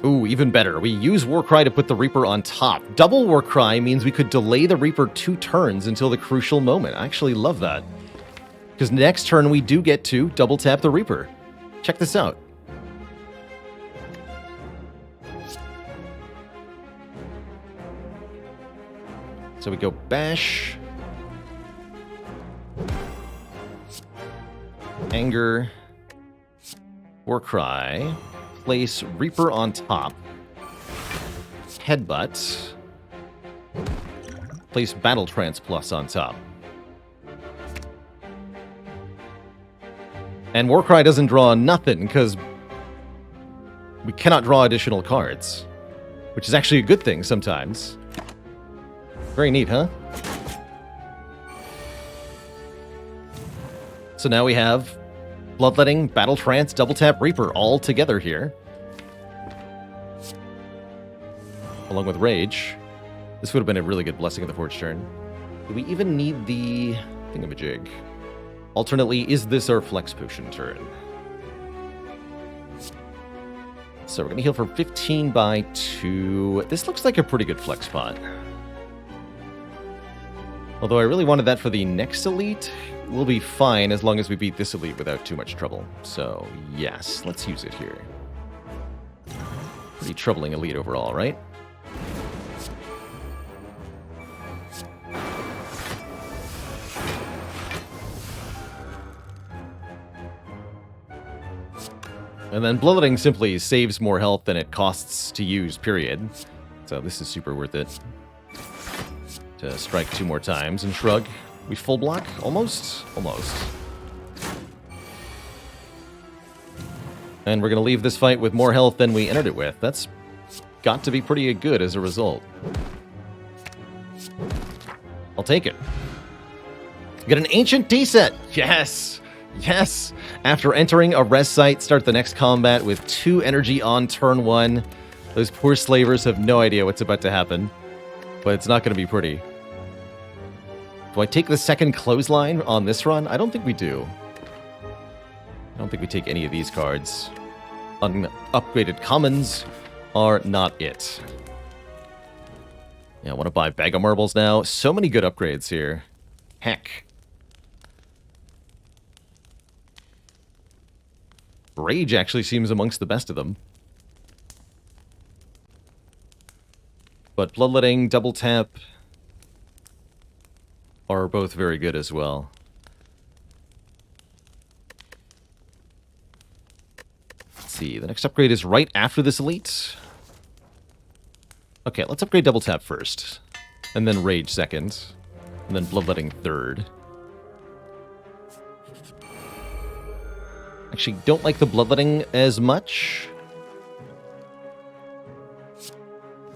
A: Ooh, even better. We use Warcry to put the Reaper on top. Double Warcry means we could delay the Reaper 2 turns until the crucial moment. I actually love that. Because next turn we do get to double tap the Reaper. Check this out. So we go Bash... Anger, Warcry, place Reaper on top, Headbutt, place Battle Trance Plus on top. And Warcry doesn't draw nothing, because we cannot draw additional cards, which is actually a good thing sometimes. Very neat, huh? So now we have Bloodletting, Battle Trance, Double Tap, Reaper all together here. Along with Rage. This would have been a really good Blessing of the Forge turn. Do we even need the thingamajig? Alternately, is this our flex potion turn? So we're going to heal for 15 by 2. This looks like a pretty good flex spot. Although I really wanted that for the next elite. We'll be fine as long as we beat this elite without too much trouble. So, yes, let's use it here. Pretty troubling elite overall, right? And then Bloodletting simply saves more health than it costs to use, period. So this is super worth it. To strike 2 more times and shrug. We full block? Almost? Almost. And we're going to leave this fight with more health than we entered it with. That's got to be pretty good as a result. I'll take it. Get an Ancient Tea Set! Yes! Yes! After entering a rest site, start the next combat with 2 energy on turn 1. Those poor slavers have no idea what's about to happen. But it's not going to be pretty. Do I take the second clothesline on this run? I don't think we do. I don't think we take any of these cards. Upgraded commons are not it. Yeah, I want to buy Bag of Marbles now. So many good upgrades here. Heck. Rage actually seems amongst the best of them. But Bloodletting, Double Tap are both very good as well. Let's see, the next upgrade is right after this elite. Okay, let's upgrade Double Tap first. And then Rage second. And then Bloodletting third. Actually, don't like the Bloodletting as much.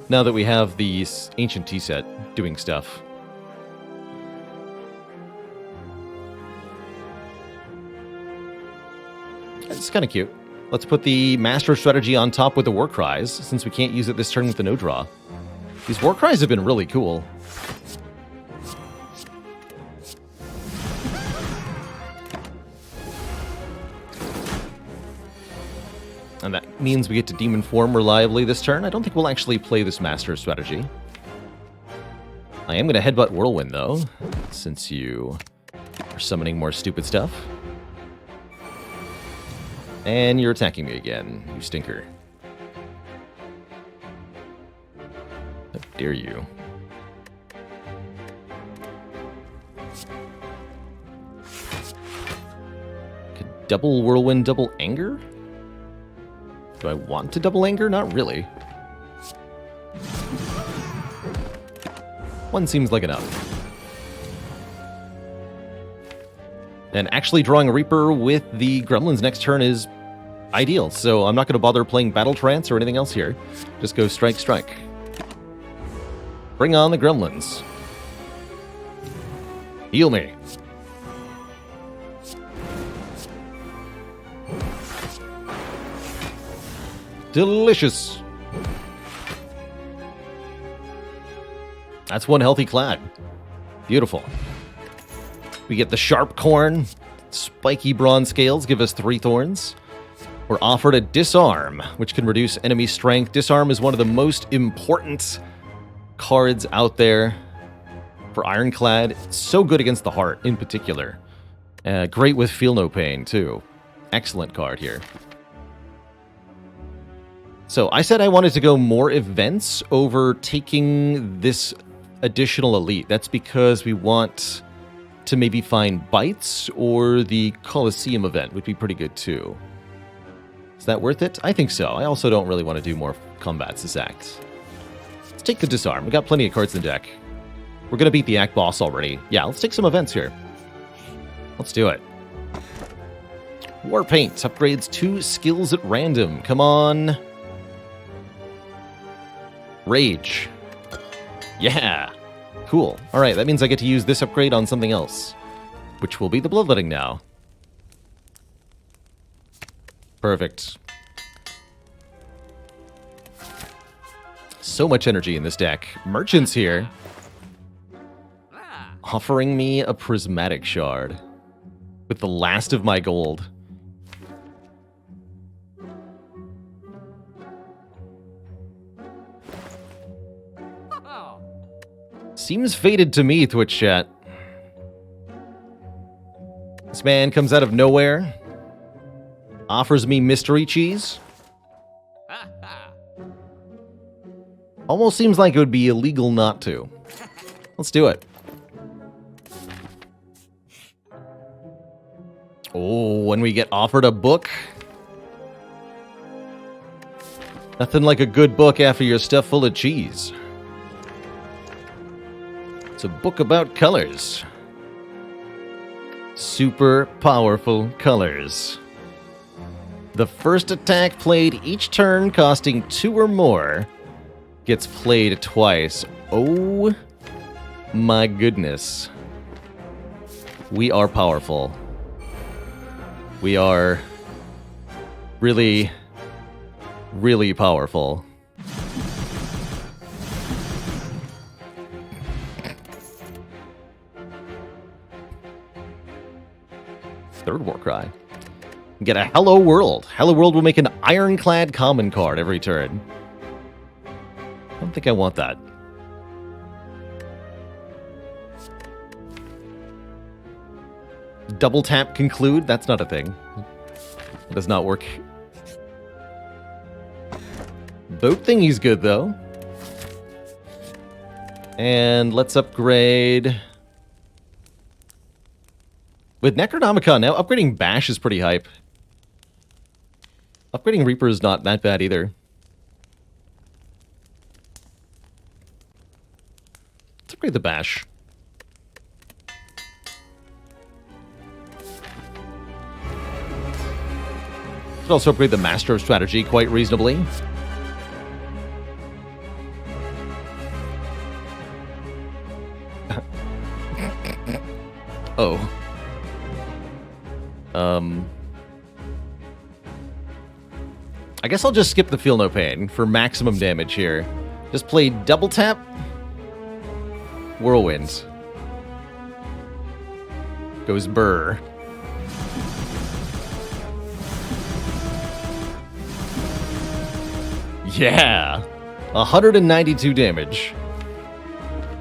A: Now that we have the Ancient Tea Set doing stuff. It's kind of cute. Let's put the Master Strategy on top with the War Cries, since we can't use it this turn with the no draw. These War Cries have been really cool. And that means we get to Demon Form reliably this turn. I don't think we'll actually play this Master Strategy. I am going to Headbutt Whirlwind, though, since you are summoning more stupid stuff. And you're attacking me again, you stinker. How dare you. Could double Whirlwind, double Anger? Do I want to double Anger? Not really. One seems like enough. And actually drawing a Reaper with the Gremlins next turn is ideal, so I'm not going to bother playing Battle Trance or anything else here. Just go strike, strike. Bring on the Gremlins. Heal me. Delicious. That's one healthy clad. Beautiful. We get the Sharp Corn. Spiky Bronze Scales give us 3 thorns. We're offered a Disarm, which can reduce enemy strength. Disarm is one of the most important cards out there for Ironclad. It's so good against the heart, in particular. Great with Feel No Pain, too. Excellent card here. So I said I wanted to go more events over taking this additional elite. That's because we want to maybe find Bites, or the Colosseum event would be pretty good too. Is that worth it? I think so. I also don't really want to do more combats this act. Let's take the Disarm. We got plenty of cards in the deck. We're going to beat the act boss already. Yeah, let's take some events here. Let's do it. War Paint upgrades 2 skills at random. Come on. Rage. Yeah. Cool. All right, that means I get to use this upgrade on something else, which will be the Bloodletting now. Perfect. So much energy in this deck. Merchant's here. Offering me a Prismatic Shard. with the last of my gold. Seems fated to me, Twitch chat. This man comes out of nowhere, offers me mystery cheese. Almost seems like it would be illegal not to. Let's do it. Oh, when we get offered a book. Nothing like a good book after you're stuffed full of cheese. It's a book about colors. Super powerful colors. The first attack played each turn costing 2 or more gets played twice. Oh my goodness. We are powerful. We are really, really powerful. Third war cry. Get a Hello World. Hello World will make an Ironclad common card every turn. I don't think I want that. Double tap conclude? That's not a thing. It does not work. Boat thingy's good, though. And let's upgrade... With Necronomicon now, upgrading Bash is pretty hype. Upgrading Reaper is not that bad either. Let's upgrade the Bash. Could also upgrade the Master of Strategy quite reasonably. Oh. I guess I'll just skip the Feel No Pain for maximum damage here. Just play double tap, Whirlwind. Goes Burr. Yeah! 192 damage.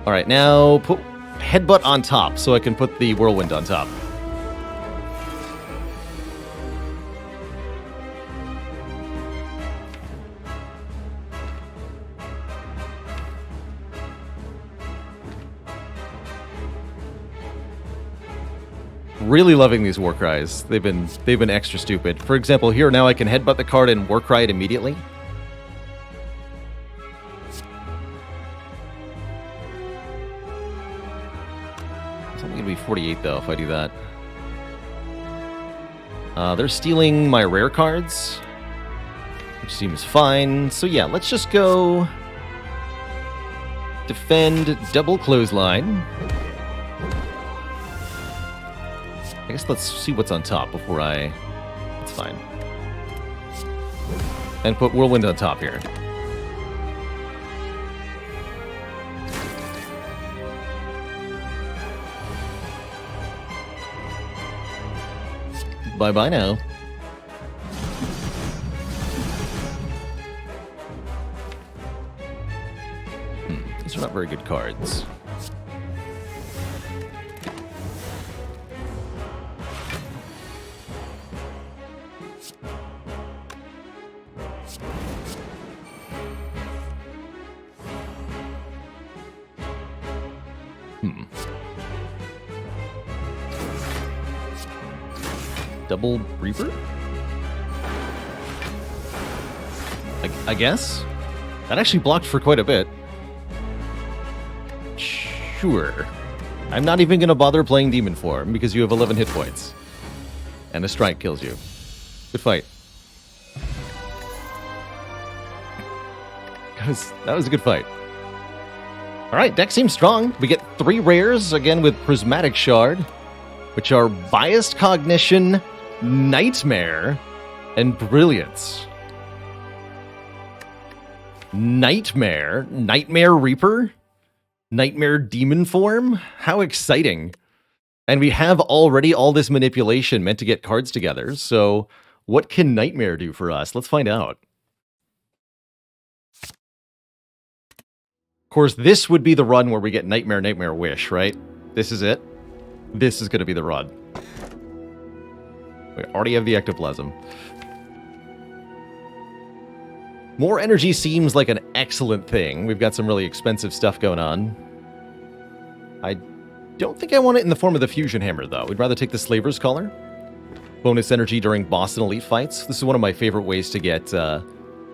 A: Alright, now put Headbutt on top so I can put the Whirlwind on top. Really loving these war cries. They've been extra stupid. For example, here now I can headbutt the card and war cry it immediately. It's only gonna be 48 though if I do that. They're stealing my rare cards, which seems fine. So yeah, let's just go defend double clothesline. I guess let's see what's on top before I... It's fine. And put Whirlwind on top here. Bye-bye now. These are not very good cards. Double Reaper? I guess? That actually blocked for quite a bit. Sure. I'm not even going to bother playing Demon Form because you have 11 hit points. And a strike kills you. Good fight. That was a good fight. Alright, deck seems strong. We get 3 rares, again with Prismatic Shard, which are Biased Cognition, Nightmare, and Brilliance. Nightmare Reaper? Nightmare Demon Form? How exciting. And we have already all this manipulation meant to get cards together, so what can Nightmare do for us? Let's find out. Of course, this would be the run where we get Nightmare, Nightmare Wish, right? This is it. This is going to be the run. We already have the Ectoplasm. More energy seems like an excellent thing. We've got some really expensive stuff going on. I don't think I want it in the form of the Fusion Hammer, though. We'd rather take the Slaver's Collar. Bonus energy during boss and elite fights. This is one of my favorite ways to get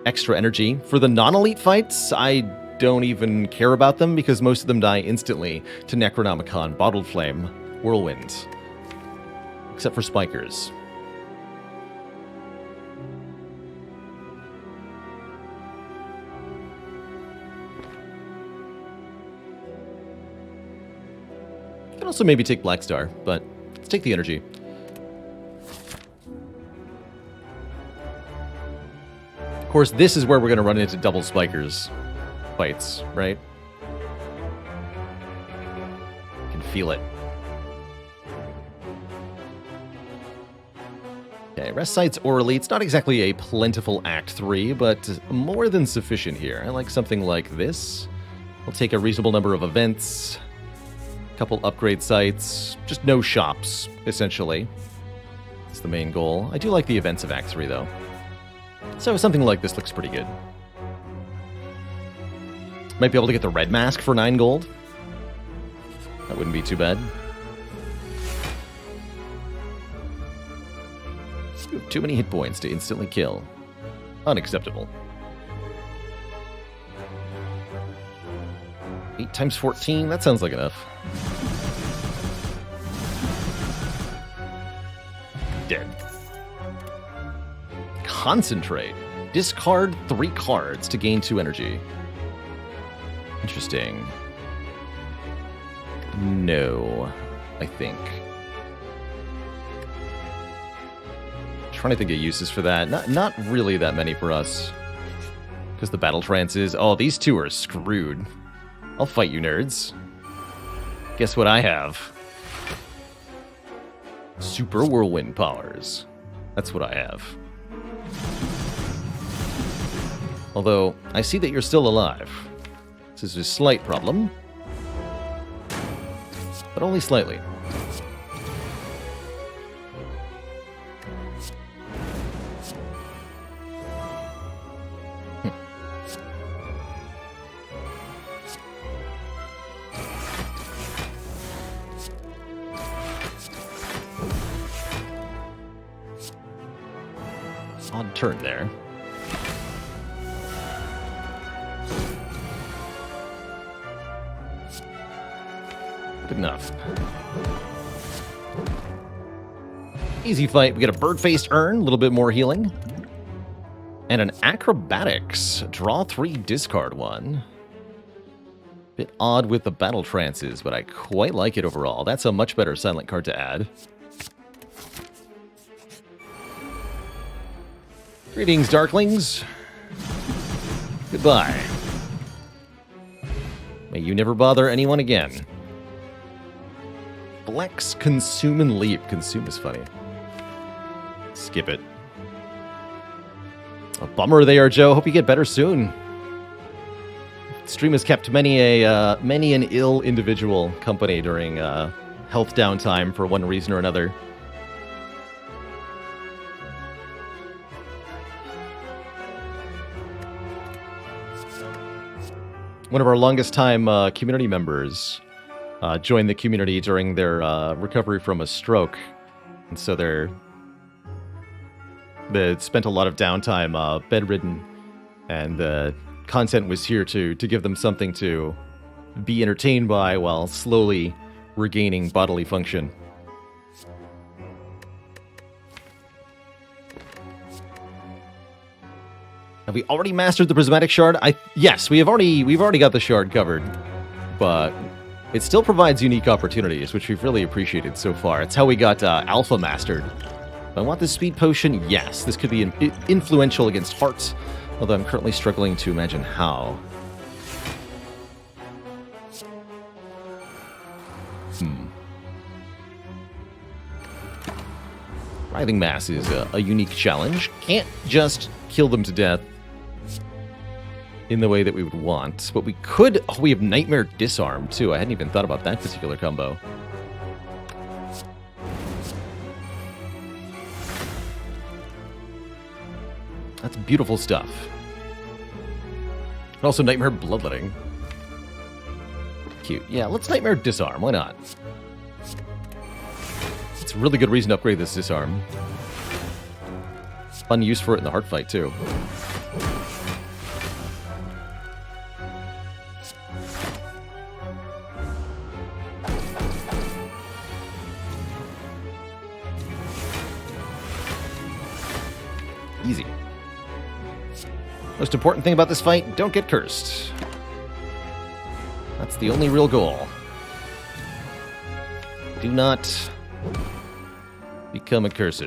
A: extra energy. For the non-elite fights, I don't even care about them because most of them die instantly to Necronomicon, Bottled Flame, Whirlwind. Except for Spikers. You can also maybe take Black Star, but let's take the energy. Of course, this is where we're going to run into double Spikers fights, right? You can feel it. Okay, rest sites orally. It's not exactly a plentiful Act 3, but more than sufficient here. I like something like this. We'll take a reasonable number of events, a couple upgrade sites, just no shops, essentially. That's the main goal. I do like the events of Act 3, though. So something like this looks pretty good. Might be able to get the red mask for 9 gold. That wouldn't be too bad. You have too many hit points to instantly kill. Unacceptable. 8 times 14, that sounds like enough. Dead. Concentrate. Discard 3 cards to gain 2 energy. Interesting. No, I think. Trying to think of uses for that. Not really that many for us. Because the battle trances. Oh, these two are screwed. I'll fight you, nerds. Guess what I have? Super Whirlwind powers. That's what I have. Although, I see that you're still alive. This is a slight problem. But only slightly. Odd turn there. Good enough. Easy fight. We get a bird-faced urn, a little bit more healing. And an acrobatics. Draw 3, discard 1. Bit odd with the battle trances, but I quite like it overall. That's a much better silent card to add. Greetings, Darklings. Goodbye. May you never bother anyone again. Flex, consume, and leap. Consume is funny. Skip it. A bummer there, Joe. Hope you get better soon. Stream has kept many an ill individual company during health downtime for one reason or another. One of our longest time community members joined the community during their recovery from a stroke, and so they spent a lot of downtime bedridden, and content was here to give them something to be entertained by while slowly regaining bodily function. Have we already mastered the Prismatic Shard? Yes, we've already got the shard covered, but it still provides unique opportunities, which we've really appreciated so far. It's how we got Alpha mastered. I want this speed potion. Yes, this could be influential against hearts, although I'm currently struggling to imagine how. Writhing Mass is a unique challenge. Can't just kill them to death in the way that we would want. But we could... Oh, we have Nightmare Disarm, too. I hadn't even thought about that particular combo. That's beautiful stuff. And also Nightmare Bloodletting. Cute. Yeah, let's Nightmare Disarm. Why not? It's a really good reason to upgrade this Disarm. Fun use for it in the heart fight, too. Easy. Most important thing about this fight, don't get cursed. That's the only real goal. Do not become accursed.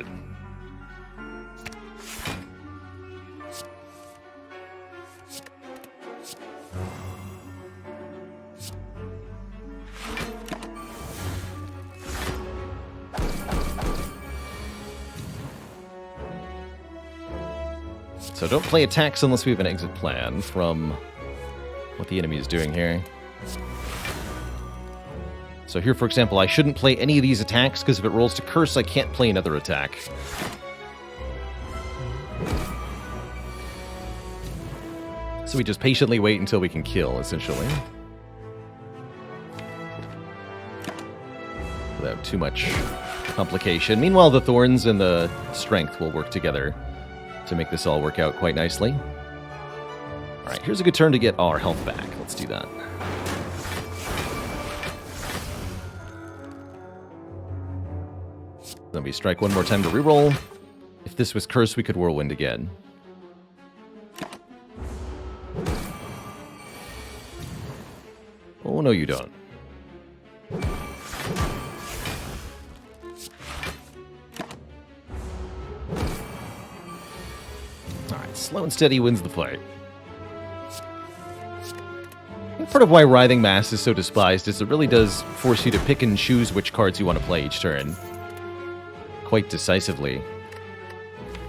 A: So don't play attacks unless we have an exit plan from what the enemy is doing here. So here, for example, I shouldn't play any of these attacks, because if it rolls to curse, I can't play another attack. So we just patiently wait until we can kill, essentially. Without too much complication. Meanwhile, the Thorns and the Strength will work together to make this all work out quite nicely. Alright, here's a good turn to get our health back. Let's do that. Then we strike one more time to reroll. If this was cursed, we could Whirlwind again. Oh, no you don't. Alright, slow and steady wins the fight. Part of why Writhing Mass is so despised is it really does force you to pick and choose which cards you want to play each turn. Quite decisively.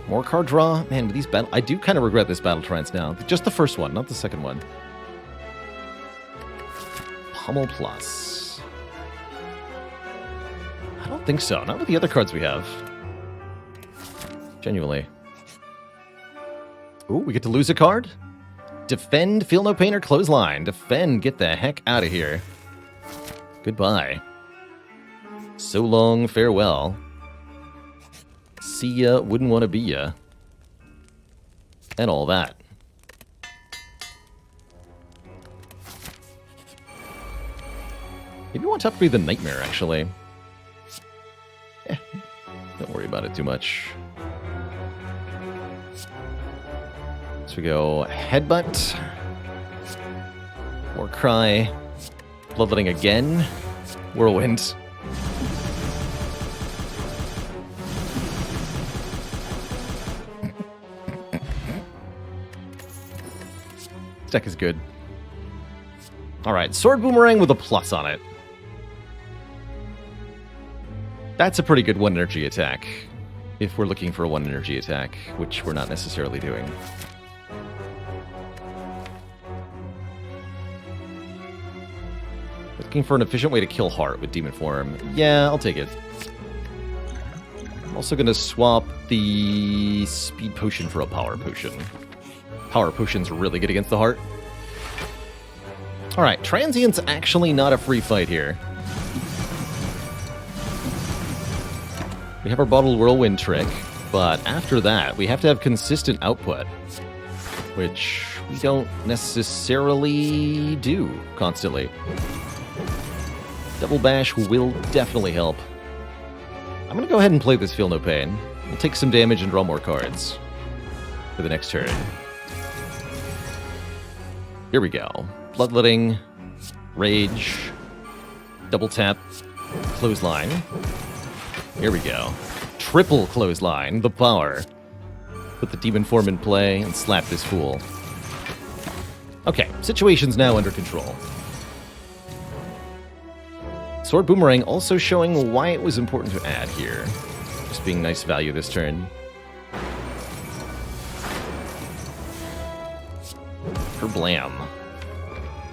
A: More card draw? Man, with these battle... I do kind of regret this Battle Trance now. Just the first one, not the second one. Pummel Plus. I don't think so. Not with the other cards we have. Genuinely. Ooh, we get to lose a card? Defend, feel no pain, or clothesline. Defend, get the heck out of here. Goodbye. So long, farewell. See ya, wouldn't want to be ya. And all that. Maybe I want to upgrade the Nightmare, actually. Don't worry about it too much. So we go Headbutt. More Cry. Bloodletting again. Whirlwind. This deck is good. Alright, Sword Boomerang with a plus on it. That's a pretty good 1 energy attack. If we're looking for a 1 energy attack, which we're not necessarily doing. Looking for an efficient way to kill Heart with Demon Form. Yeah, I'll take it. I'm also going to swap the Speed Potion for a Power Potion. Power Potion's really good against the Heart. Alright, Transient's actually not a free fight here. We have our Bottled Whirlwind trick, but after that, we have to have consistent output, which we don't necessarily do constantly. Double Bash will definitely help. I'm going to go ahead and play this Feel No Pain. We'll take some damage and draw more cards for the next turn. Here we go. Bloodletting, Rage, Double Tap, Clothesline. Here we go. Triple Clothesline, the power. Put the Demon Form in play and slap this fool. Okay, situation's now under control. Sword Boomerang also showing why it was important to add here. Just being nice value this turn. For blam.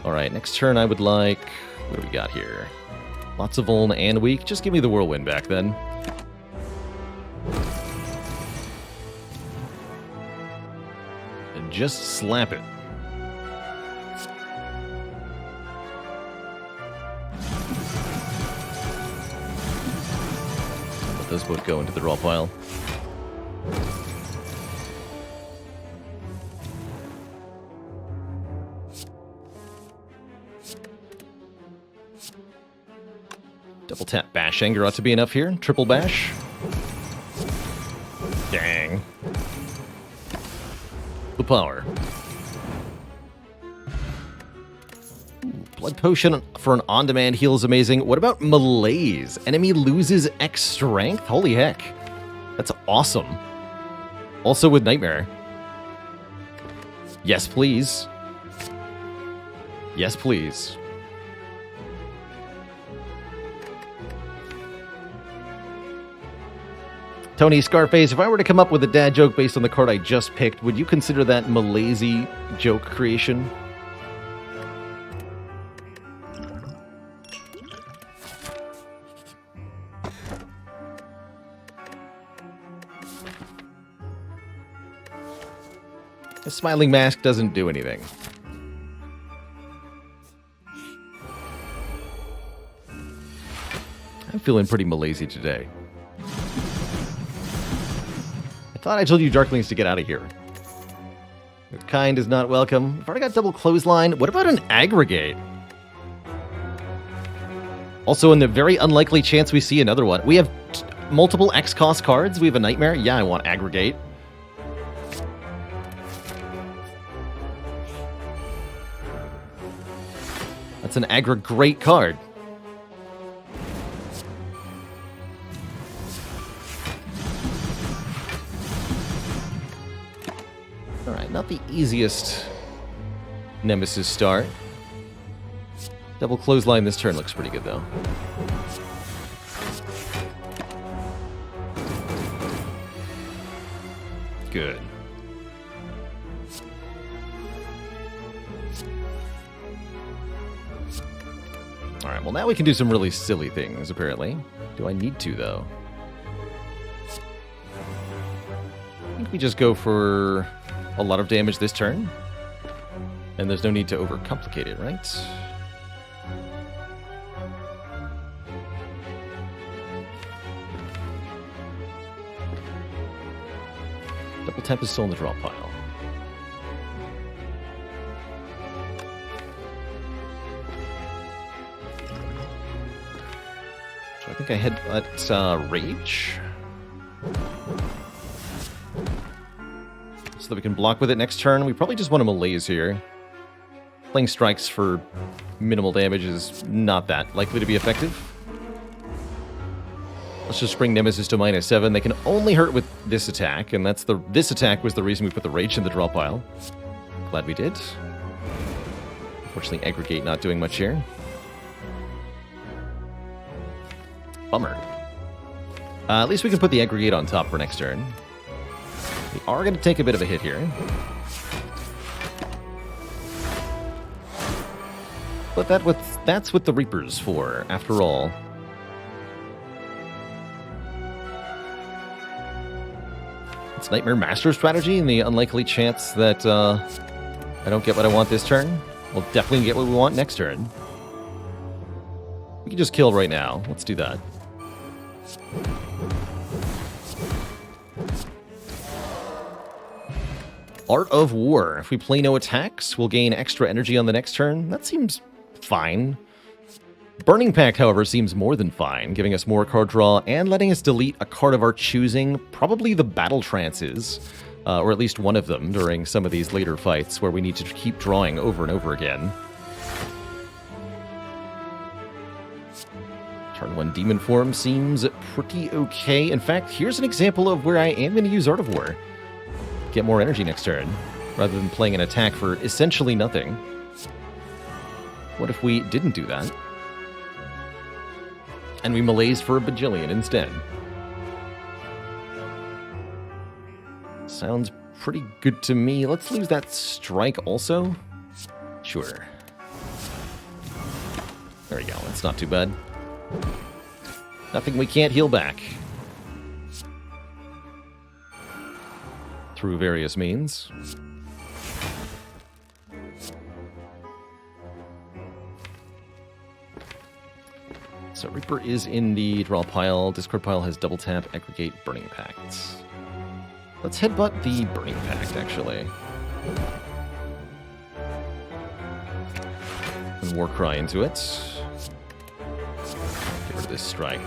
A: Alright, next turn I would like... What do we got here? Lots of vuln and weak. Just give me the whirlwind back then. And just slap it. Let those both go into the draw pile. Double tap bash anger ought to be enough here. Triple bash. Dang. The power. Ooh, blood potion for an on-demand heal is amazing. What about malaise? Enemy loses X strength? Holy heck. That's awesome. Also with nightmare. Yes, please. Yes, please. Tony Scarface, if I were to come up with a dad joke based on the card I just picked, would you consider that malaise joke creation? A smiling mask doesn't do anything. I'm feeling pretty malaise today. I thought I told you Darklings to get out of here. Your kind is not welcome. I've already got double clothesline. What about an aggregate? Also, in the very unlikely chance we see another one. We have multiple X-cost cards. We have a nightmare. Yeah, I want aggregate. That's an aggregate card. Alright, not the easiest Nemesis start. Double clothesline this turn looks pretty good, though. Good. Alright, well now we can do some really silly things, apparently. Do I need to, though? I think we just go for a lot of damage this turn. And there's no need to overcomplicate it, right? Double tap is still in the draw pile. So I think I head at Rage. So that we can block with it next turn. We probably just want to malaise here. Playing strikes for minimal damage is not that likely to be effective. Let's just bring Nemesis to -7. They can only hurt with this attack, and this attack was the reason we put the Rage in the draw pile. Glad we did. Unfortunately, Aggregate not doing much here. Bummer. At least we can put the Aggregate on top for next turn. We are going to take a bit of a hit here. But that's what the Reaper's for, after all. It's Nightmare Master strategy, and the unlikely chance that I don't get what I want this turn. We'll definitely get what we want next turn. We can just kill right now. Let's do that. Art of War. If we play no attacks, we'll gain extra energy on the next turn. That seems fine. Burning Pact, however, seems more than fine, giving us more card draw and letting us delete a card of our choosing, probably the Battle Trances, or at least one of them during some of these later fights where we need to keep drawing over and over again. Turn 1 Demon Form seems pretty okay. In fact, here's an example of where I am going to use Art of War. Get more energy next turn, rather than playing an attack for essentially nothing. What if we didn't do that? And we malaise for a bajillion instead. Sounds pretty good to me. Let's lose that strike also. Sure. There we go. That's not too bad. Nothing we can't heal back. Through various means. So Reaper is in the draw pile. Discard pile has double tap, aggregate, burning pact. Let's headbutt the burning pact, actually. And Warcry into it. Get rid of this strike.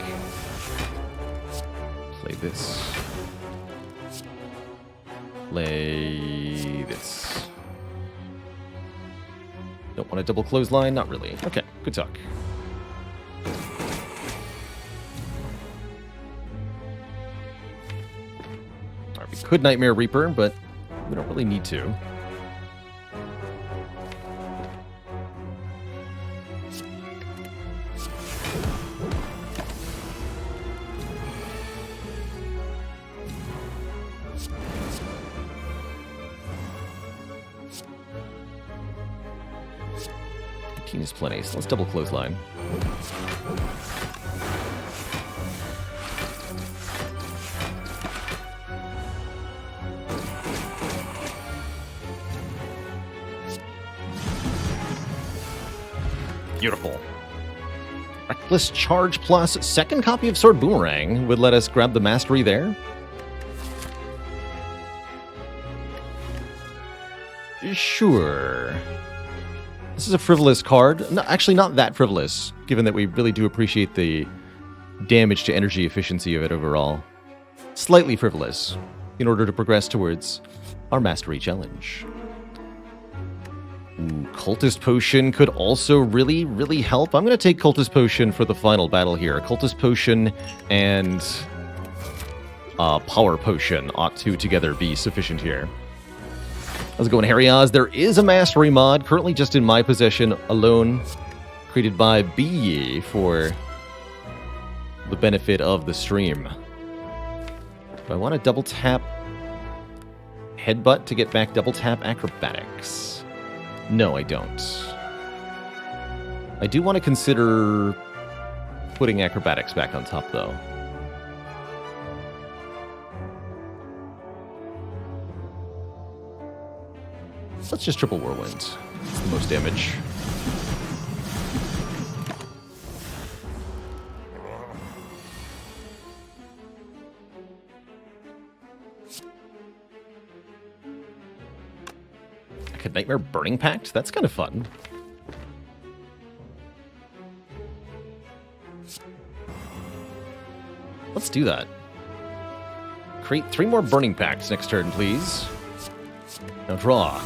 A: Play this. Play this. Don't want a double clothesline? Not really. Okay, good talk. Alright, we could Nightmare Reaper, but we don't really need to. Is plenty, so let's double clothesline. Beautiful. Reckless Charge plus second copy of Sword Boomerang would let us grab the mastery there. Sure. This is a frivolous card. No, actually, not that frivolous, given that we really do appreciate the damage to energy efficiency of it overall. Slightly frivolous, in order to progress towards our Mastery Challenge. Ooh, Cultist Potion could also really, really help. I'm going to take Cultist Potion for the final battle here. Cultist Potion and Power Potion ought to together be sufficient here. How's it going, Harry Oz? There is a Mastery mod currently just in my possession alone, created by B for the benefit of the stream. Do I want to double tap Headbutt to get back double tap Acrobatics? No, I don't. I do want to consider putting Acrobatics back on top, though. Let's just triple Whirlwind. It's the most damage. I could Nightmare Burning Pact? That's kind of fun. Let's do that. Create 3 more Burning Pacts next turn, please. Now draw.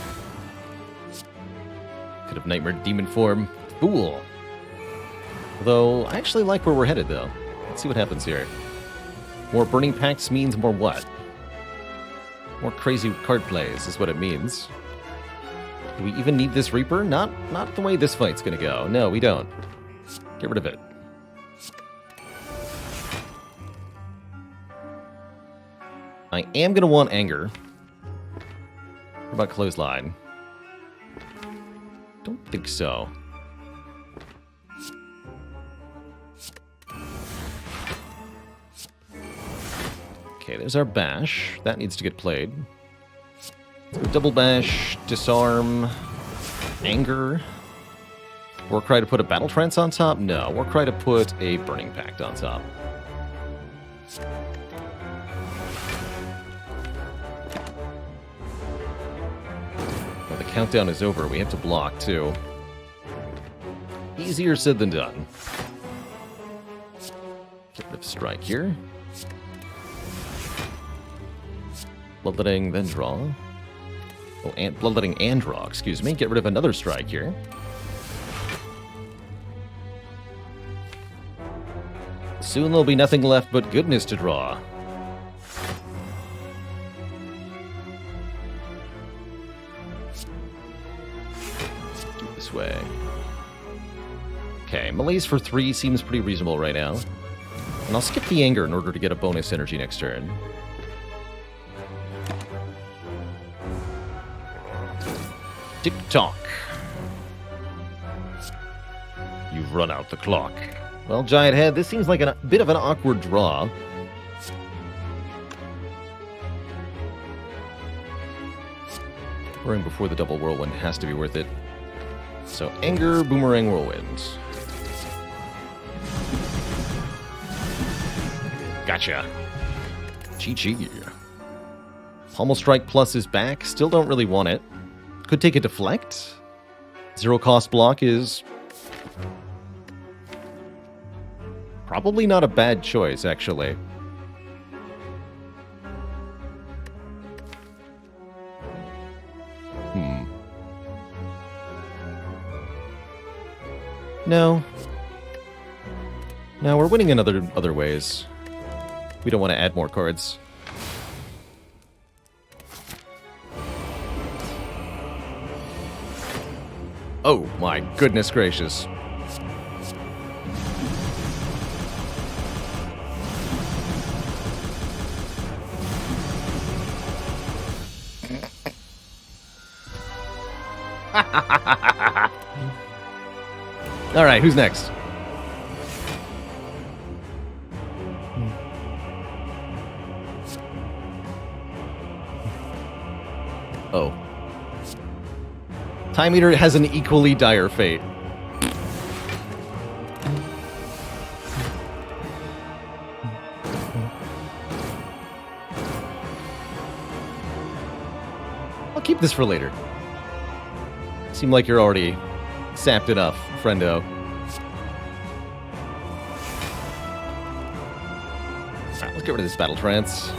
A: Could have Nightmare Demon Form. Fool. Although, I actually like where we're headed, though. Let's see what happens here. More Burning Pacts means more what? More crazy card plays is what it means. Do we even need this Reaper? Not the way this fight's gonna go. No, we don't. Get rid of it. I am gonna want Anger. What about Clothesline? Don't think so. Okay, there's our Bash. That needs to get played. Let's go double Bash, Disarm, Anger. Warcry to put a Battle Trance on top? No, Warcry to put a Burning Pact on top. Well, the countdown is over. We have to block, too. Easier said than done. Get rid of Strike here. Bloodletting, then draw. Oh, and Bloodletting and draw, excuse me. Get rid of another Strike here. Soon there'll be nothing left but goodness to draw. Do it this way. Okay, Malaise for 3 seems pretty reasonable right now. And I'll skip the Anger in order to get a bonus energy next turn. Tick-tock. You've run out the clock. Well, Giant Head, this seems like a bit of an awkward draw. Running before the double Whirlwind has to be worth it. So, Anger, Boomerang, Whirlwind. Gotcha. GG. Pommel Strike Plus is back. Still don't really want it. Could take a Deflect. Zero cost block is probably not a bad choice, actually. No. No, we're winning in other ways. We don't want to add more cards. Oh my goodness gracious. All right, who's next? Oh. Time Eater has an equally dire fate. I'll keep this for later. Seem like you're already sapped enough, friendo. Alright, let's get rid of this Battle Trance.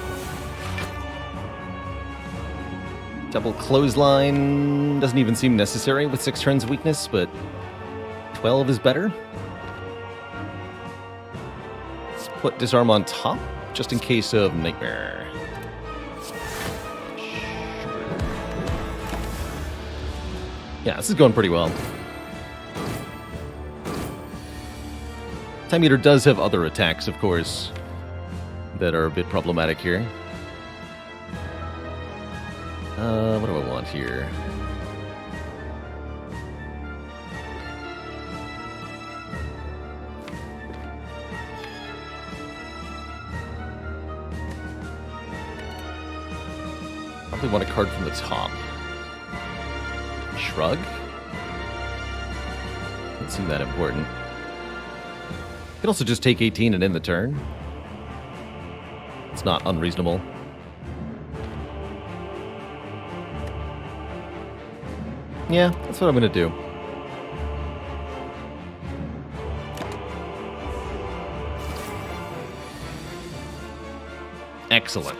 A: Double Clothesline doesn't even seem necessary with 6 turns weakness, but 12 is better. Let's put Disarm on top, just in case of Nightmare. Yeah, this is going pretty well. Time Eater does have other attacks, of course, that are a bit problematic here. What do I want here? Probably want a card from the top. Shrug? Doesn't seem that important. You can also just take 18 and end the turn. It's not unreasonable. Yeah, that's what I'm gonna do. Excellent.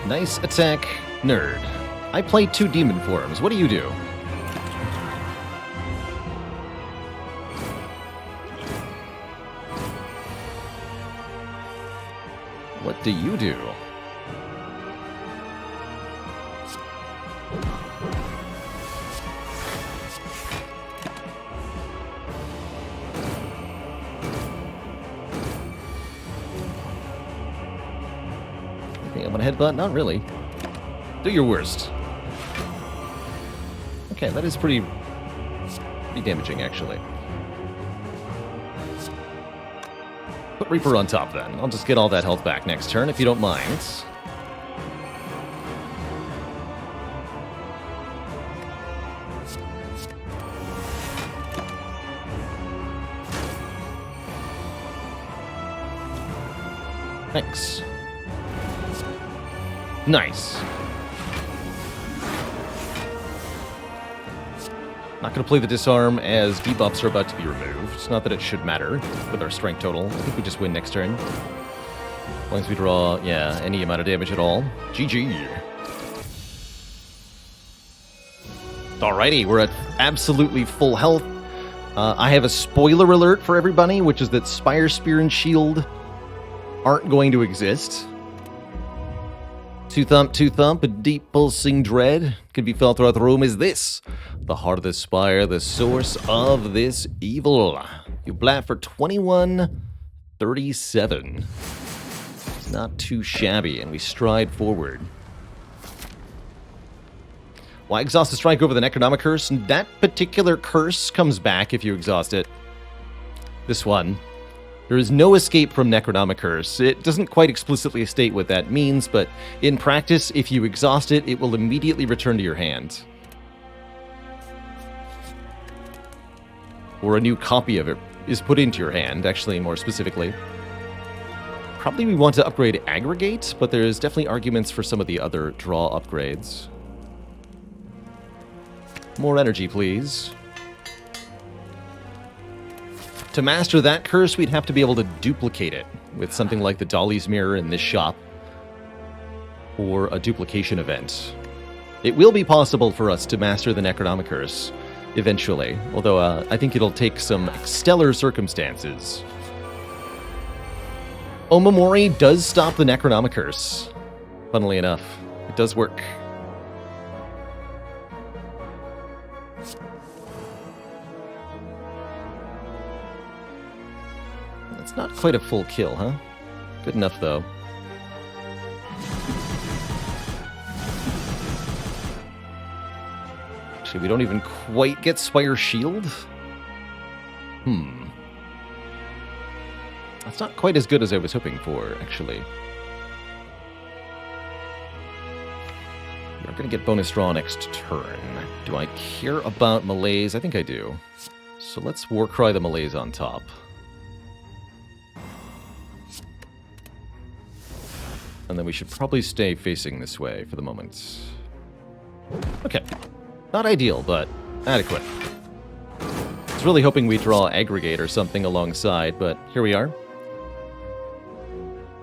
A: Nice attack, nerd. I play 2 demon forms. What do you do? What do you do? Think I'm gonna headbutt? Not really. Do your worst. Okay, that is pretty damaging, actually. Put Reaper on top, then. I'll just get all that health back next turn, if you don't mind. Thanks. Nice. Not going to play the Disarm as debuffs are about to be removed. It's not that it should matter with our strength total. I think we just win next turn. As long as we draw, yeah, any amount of damage at all. GG. Alrighty, we're at absolutely full health. I have a spoiler alert for everybody, which is that Spire, Spear, and Shield aren't going to exist. Two thump, a deep pulsing dread can be felt throughout the room. Is this the heart of the Spire, the source of this evil? You blast for 2137. Not too shabby, and we stride forward. Why exhaust a strike over the Necronomic Curse? That particular curse comes back if you exhaust it. This one. There is no escape from Necronomic Curse. It doesn't quite explicitly state what that means, but in practice, if you exhaust it, it will immediately return to your hand. Or a new copy of it is put into your hand, actually, more specifically. Probably we want to upgrade Aggregate, but there's definitely arguments for some of the other draw upgrades. More energy, please. To master that curse, we'd have to be able to duplicate it with something like the Dolly's Mirror in this shop, or a duplication event. It will be possible for us to master the Necronomic Curse eventually, although I think it'll take some stellar circumstances. Omamori does stop the Necronomic Curse. Funnily enough, it does work. That's not quite a full kill, huh? Good enough, though. Actually, we don't even quite get Spire Shield? That's not quite as good as I was hoping for, actually. We're going to get bonus draw next turn. Do I care about Malaise? I think I do. So let's Warcry the Malaise on top. And then we should probably stay facing this way for the moment. Okay. Not ideal, but adequate. I was really hoping we'd draw Aggregate or something alongside, but here we are.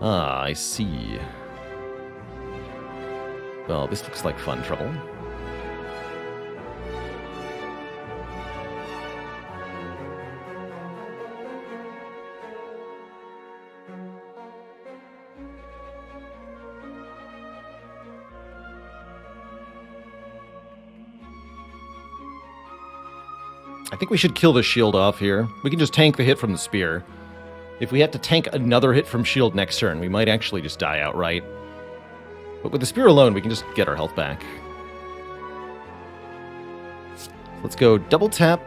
A: Ah, I see. Well, this looks like fun trouble. I think we should kill the shield off here. We can just tank the hit from the spear. If we have to tank another hit from shield next turn, we might actually just die outright. But with the spear alone, we can just get our health back. Let's go double tap,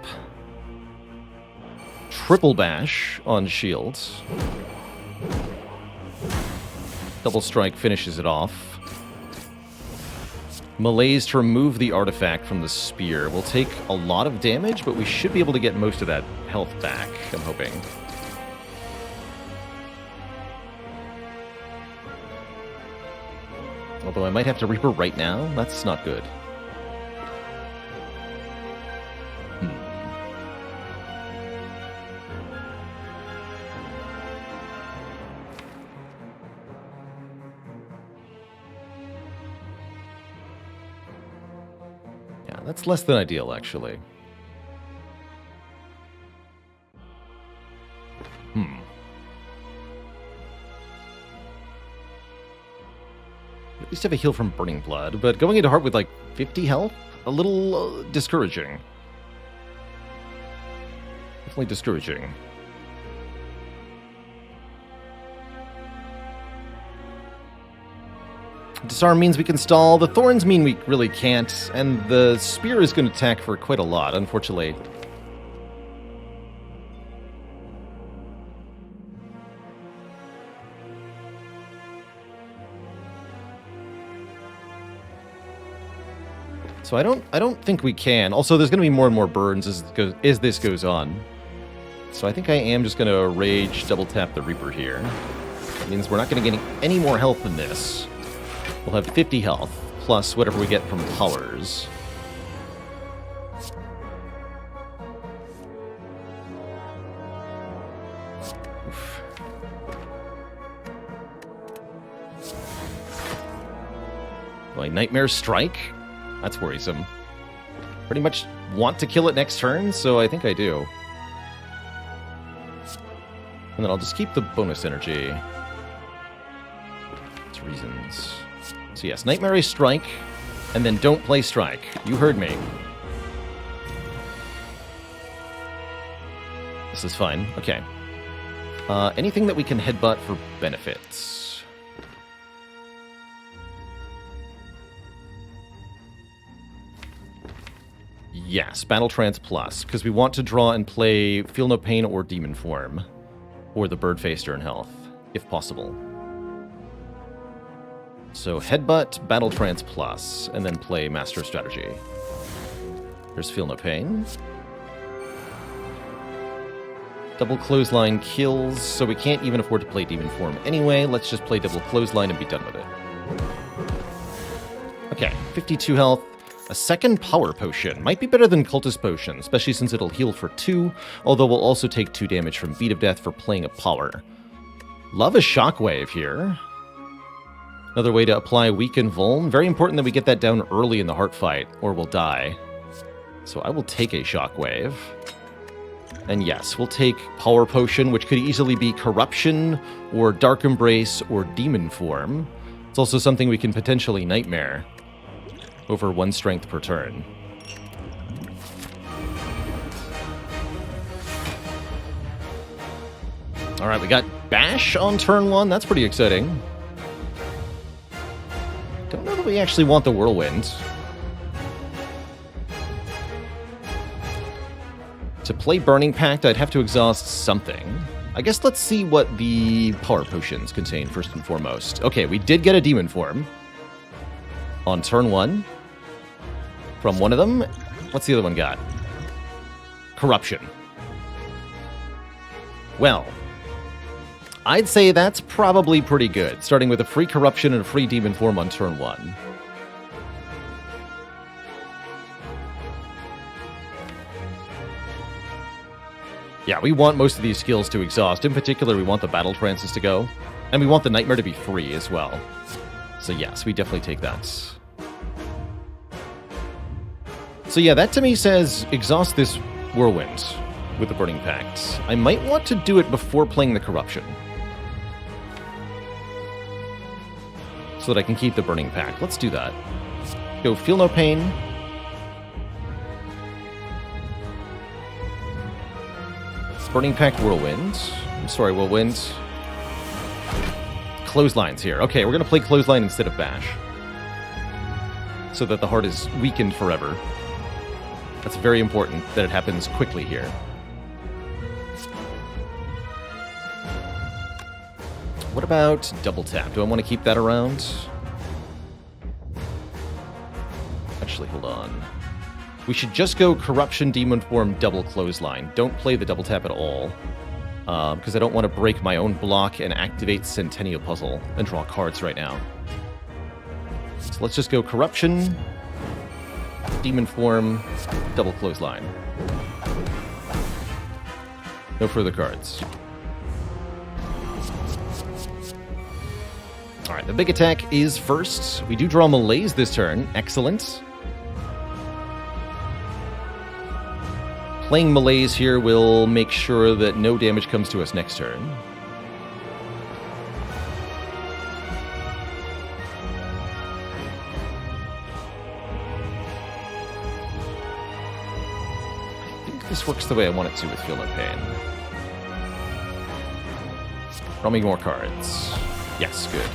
A: triple bash on shield. Double strike finishes it off. Malaise to remove the artifact from the spear. We'll take a lot of damage, but we should be able to get most of that health back, I'm hoping. Although I might have to Reaper right now. That's not good. Yeah, that's less than ideal, actually. At least have a heal from Burning Blood, but going into Heart with like 50 health? A little discouraging. Definitely discouraging. Disarm means we can stall, the Thorns mean we really can't, and the Spear is going to attack for quite a lot, unfortunately. So I don't think we can. Also, there's going to be more and more burns as this goes on. So I think I am just going to Rage double tap the Reaper here. That means we're not going to get any more health than this. We'll have 50 health, plus whatever we get from powers. Oof. My Nightmare Strike? That's worrisome. Pretty much want to kill it next turn, so I think I do. And then I'll just keep the bonus energy. That's reasons. So yes, Nightmare Strike, and then don't play Strike. You heard me. This is fine. Okay. Anything that we can headbutt for benefits? Yes, Battle Trance Plus, because we want to draw and play Feel No Pain or Demon Form, or the Bird-Faced Earn Health, if possible. So Headbutt, Battle Trance Plus, and then play Master Strategy. There's Feel No Pain. Double Clothesline kills, so we can't even afford to play Demon Form anyway. Let's just play Double Clothesline and be done with it. Okay, 52 health. A second Power Potion. Might be better than Cultist Potion, especially since it'll heal for 2, although we'll also take 2 damage from Beat of Death for playing a Power. Love a Shockwave here. Another way to apply Weaken Vuln. Very important that we get that down early in the heart fight, or we'll die. So I will take a Shockwave. And yes, we'll take Power Potion, which could easily be Corruption, or Dark Embrace, or Demon Form. It's also something we can potentially Nightmare. Over 1 strength per turn. Alright, we got Bash on turn 1. That's pretty exciting. Don't know that we actually want the Whirlwind. To play Burning Pact, I'd have to exhaust something. I guess let's see what the Power Potions contain first and foremost. Okay, we did get a Demon Form. On turn 1. From one of them. What's the other one got? Corruption. Well, I'd say that's probably pretty good, starting with a free Corruption and a free Demon Form on turn 1. Yeah, we want most of these skills to exhaust. In particular, we want the Battle Trances to go, and we want the Nightmare to be free as well. So yes, we definitely take that. So yeah, that to me says exhaust this Whirlwind with the Burning Pact. I might want to do it before playing the Corruption, so that I can keep the Burning Pact. Let's do that. Go Feel No Pain. Burning Pact Whirlwind. I'm sorry, Whirlwind. Clotheslines here. Okay, we're going to play Clothesline instead of Bash, so that the heart is weakened forever. That's very important that it happens quickly here. What about Double Tap? Do I want to keep that around? Actually, hold on. We should just go Corruption, Demon Form, Double Clothesline. Don't play the Double Tap at all, because I don't want to break my own block and activate Centennial Puzzle and draw cards right now. So let's just go Corruption, Demon Form, Double Clothesline. No further cards. Alright, the big attack is first. We do draw Malaise this turn. Excellent. Playing Malaise here will make sure that no damage comes to us next turn. I think this works the way I want it to with Feel No Pain. Draw me more cards. Yes, good.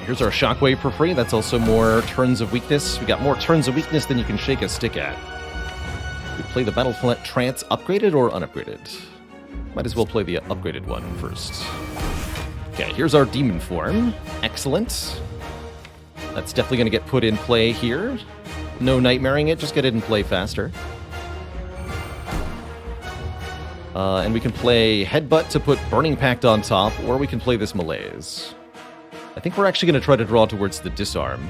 A: Here's our Shockwave for free. That's also more turns of weakness. We got more turns of weakness than you can shake a stick at. We play the Battle Trance upgraded or unupgraded? Might as well play the upgraded one first. Okay, here's our Demon Form. Excellent. That's definitely going to get put in play here. No Nightmaring it, just get it in play faster. And we can play Headbutt to put Burning Pact on top, or we can play this Malaise. I think we're actually going to try to draw towards the Disarm,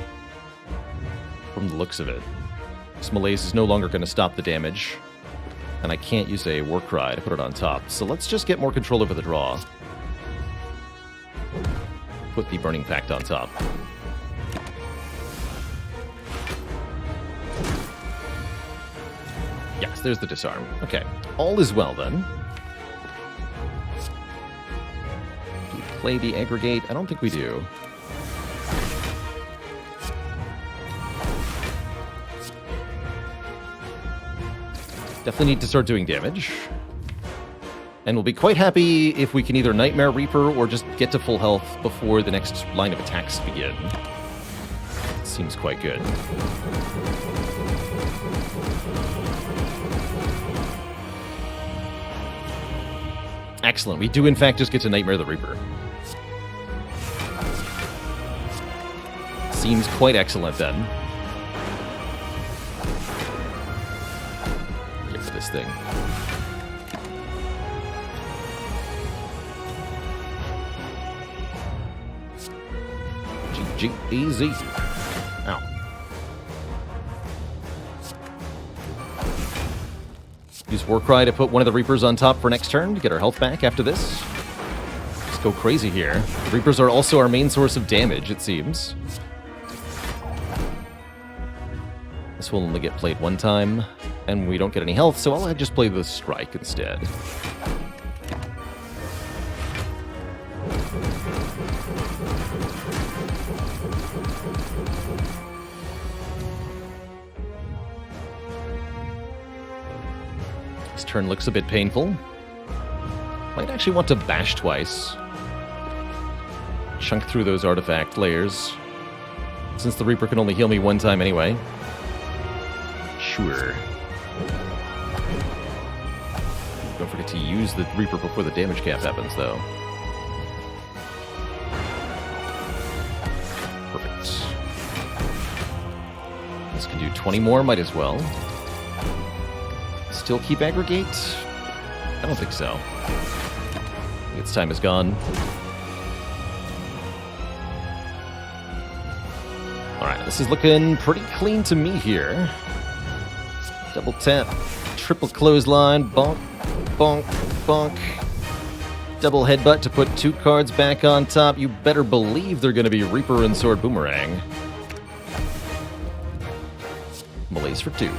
A: from the looks of it. This Malaise is no longer going to stop the damage, and I can't use a Warcry to put it on top. So let's just get more control over the draw. Put the Burning Pact on top. Yes, there's the Disarm. Okay, all is well then. Do we play the Aggregate? I don't think we do. Definitely need to start doing damage. And we'll be quite happy if we can either Nightmare Reaper or just get to full health before the next line of attacks begin. Seems quite good. Excellent. We do, in fact, just get to Nightmare the Reaper. Seems quite excellent, then. Get to this thing. GG. Easy. Ow. Use Warcry to put one of the Reapers on top for next turn to get our health back after this. Let's go crazy here. The Reapers are also our main source of damage, it seems. This will only get played one time, and we don't get any health, so I'll just play the Strike instead. This turn looks a bit painful. Might actually want to bash twice. Chunk through those artifact layers. Since the Reaper can only heal me one time anyway. Sure. Don't forget to use the Reaper before the damage cap happens, though. Perfect. This can do 20 more, might as well. Still keep Aggregate? I don't think so. Its time is gone. Alright, this is looking pretty clean to me here. Double tap, triple clothesline, bonk, bonk, bonk. Double headbutt to put 2 cards back on top. You better believe they're going to be Reaper and Sword Boomerang. Malaise for 2.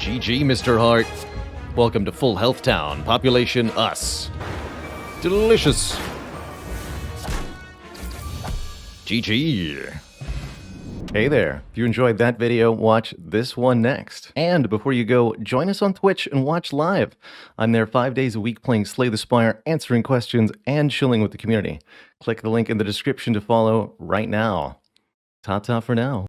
A: GG, Mr. Hart. Welcome to Full Health Town. Population us. Delicious. GG. Hey there. If you enjoyed that video, watch this one next. And before you go, join us on Twitch and watch live. I'm there 5 days a week playing Slay the Spire, answering questions, and chilling with the community. Click the link in the description to follow right now. Ta-ta for now.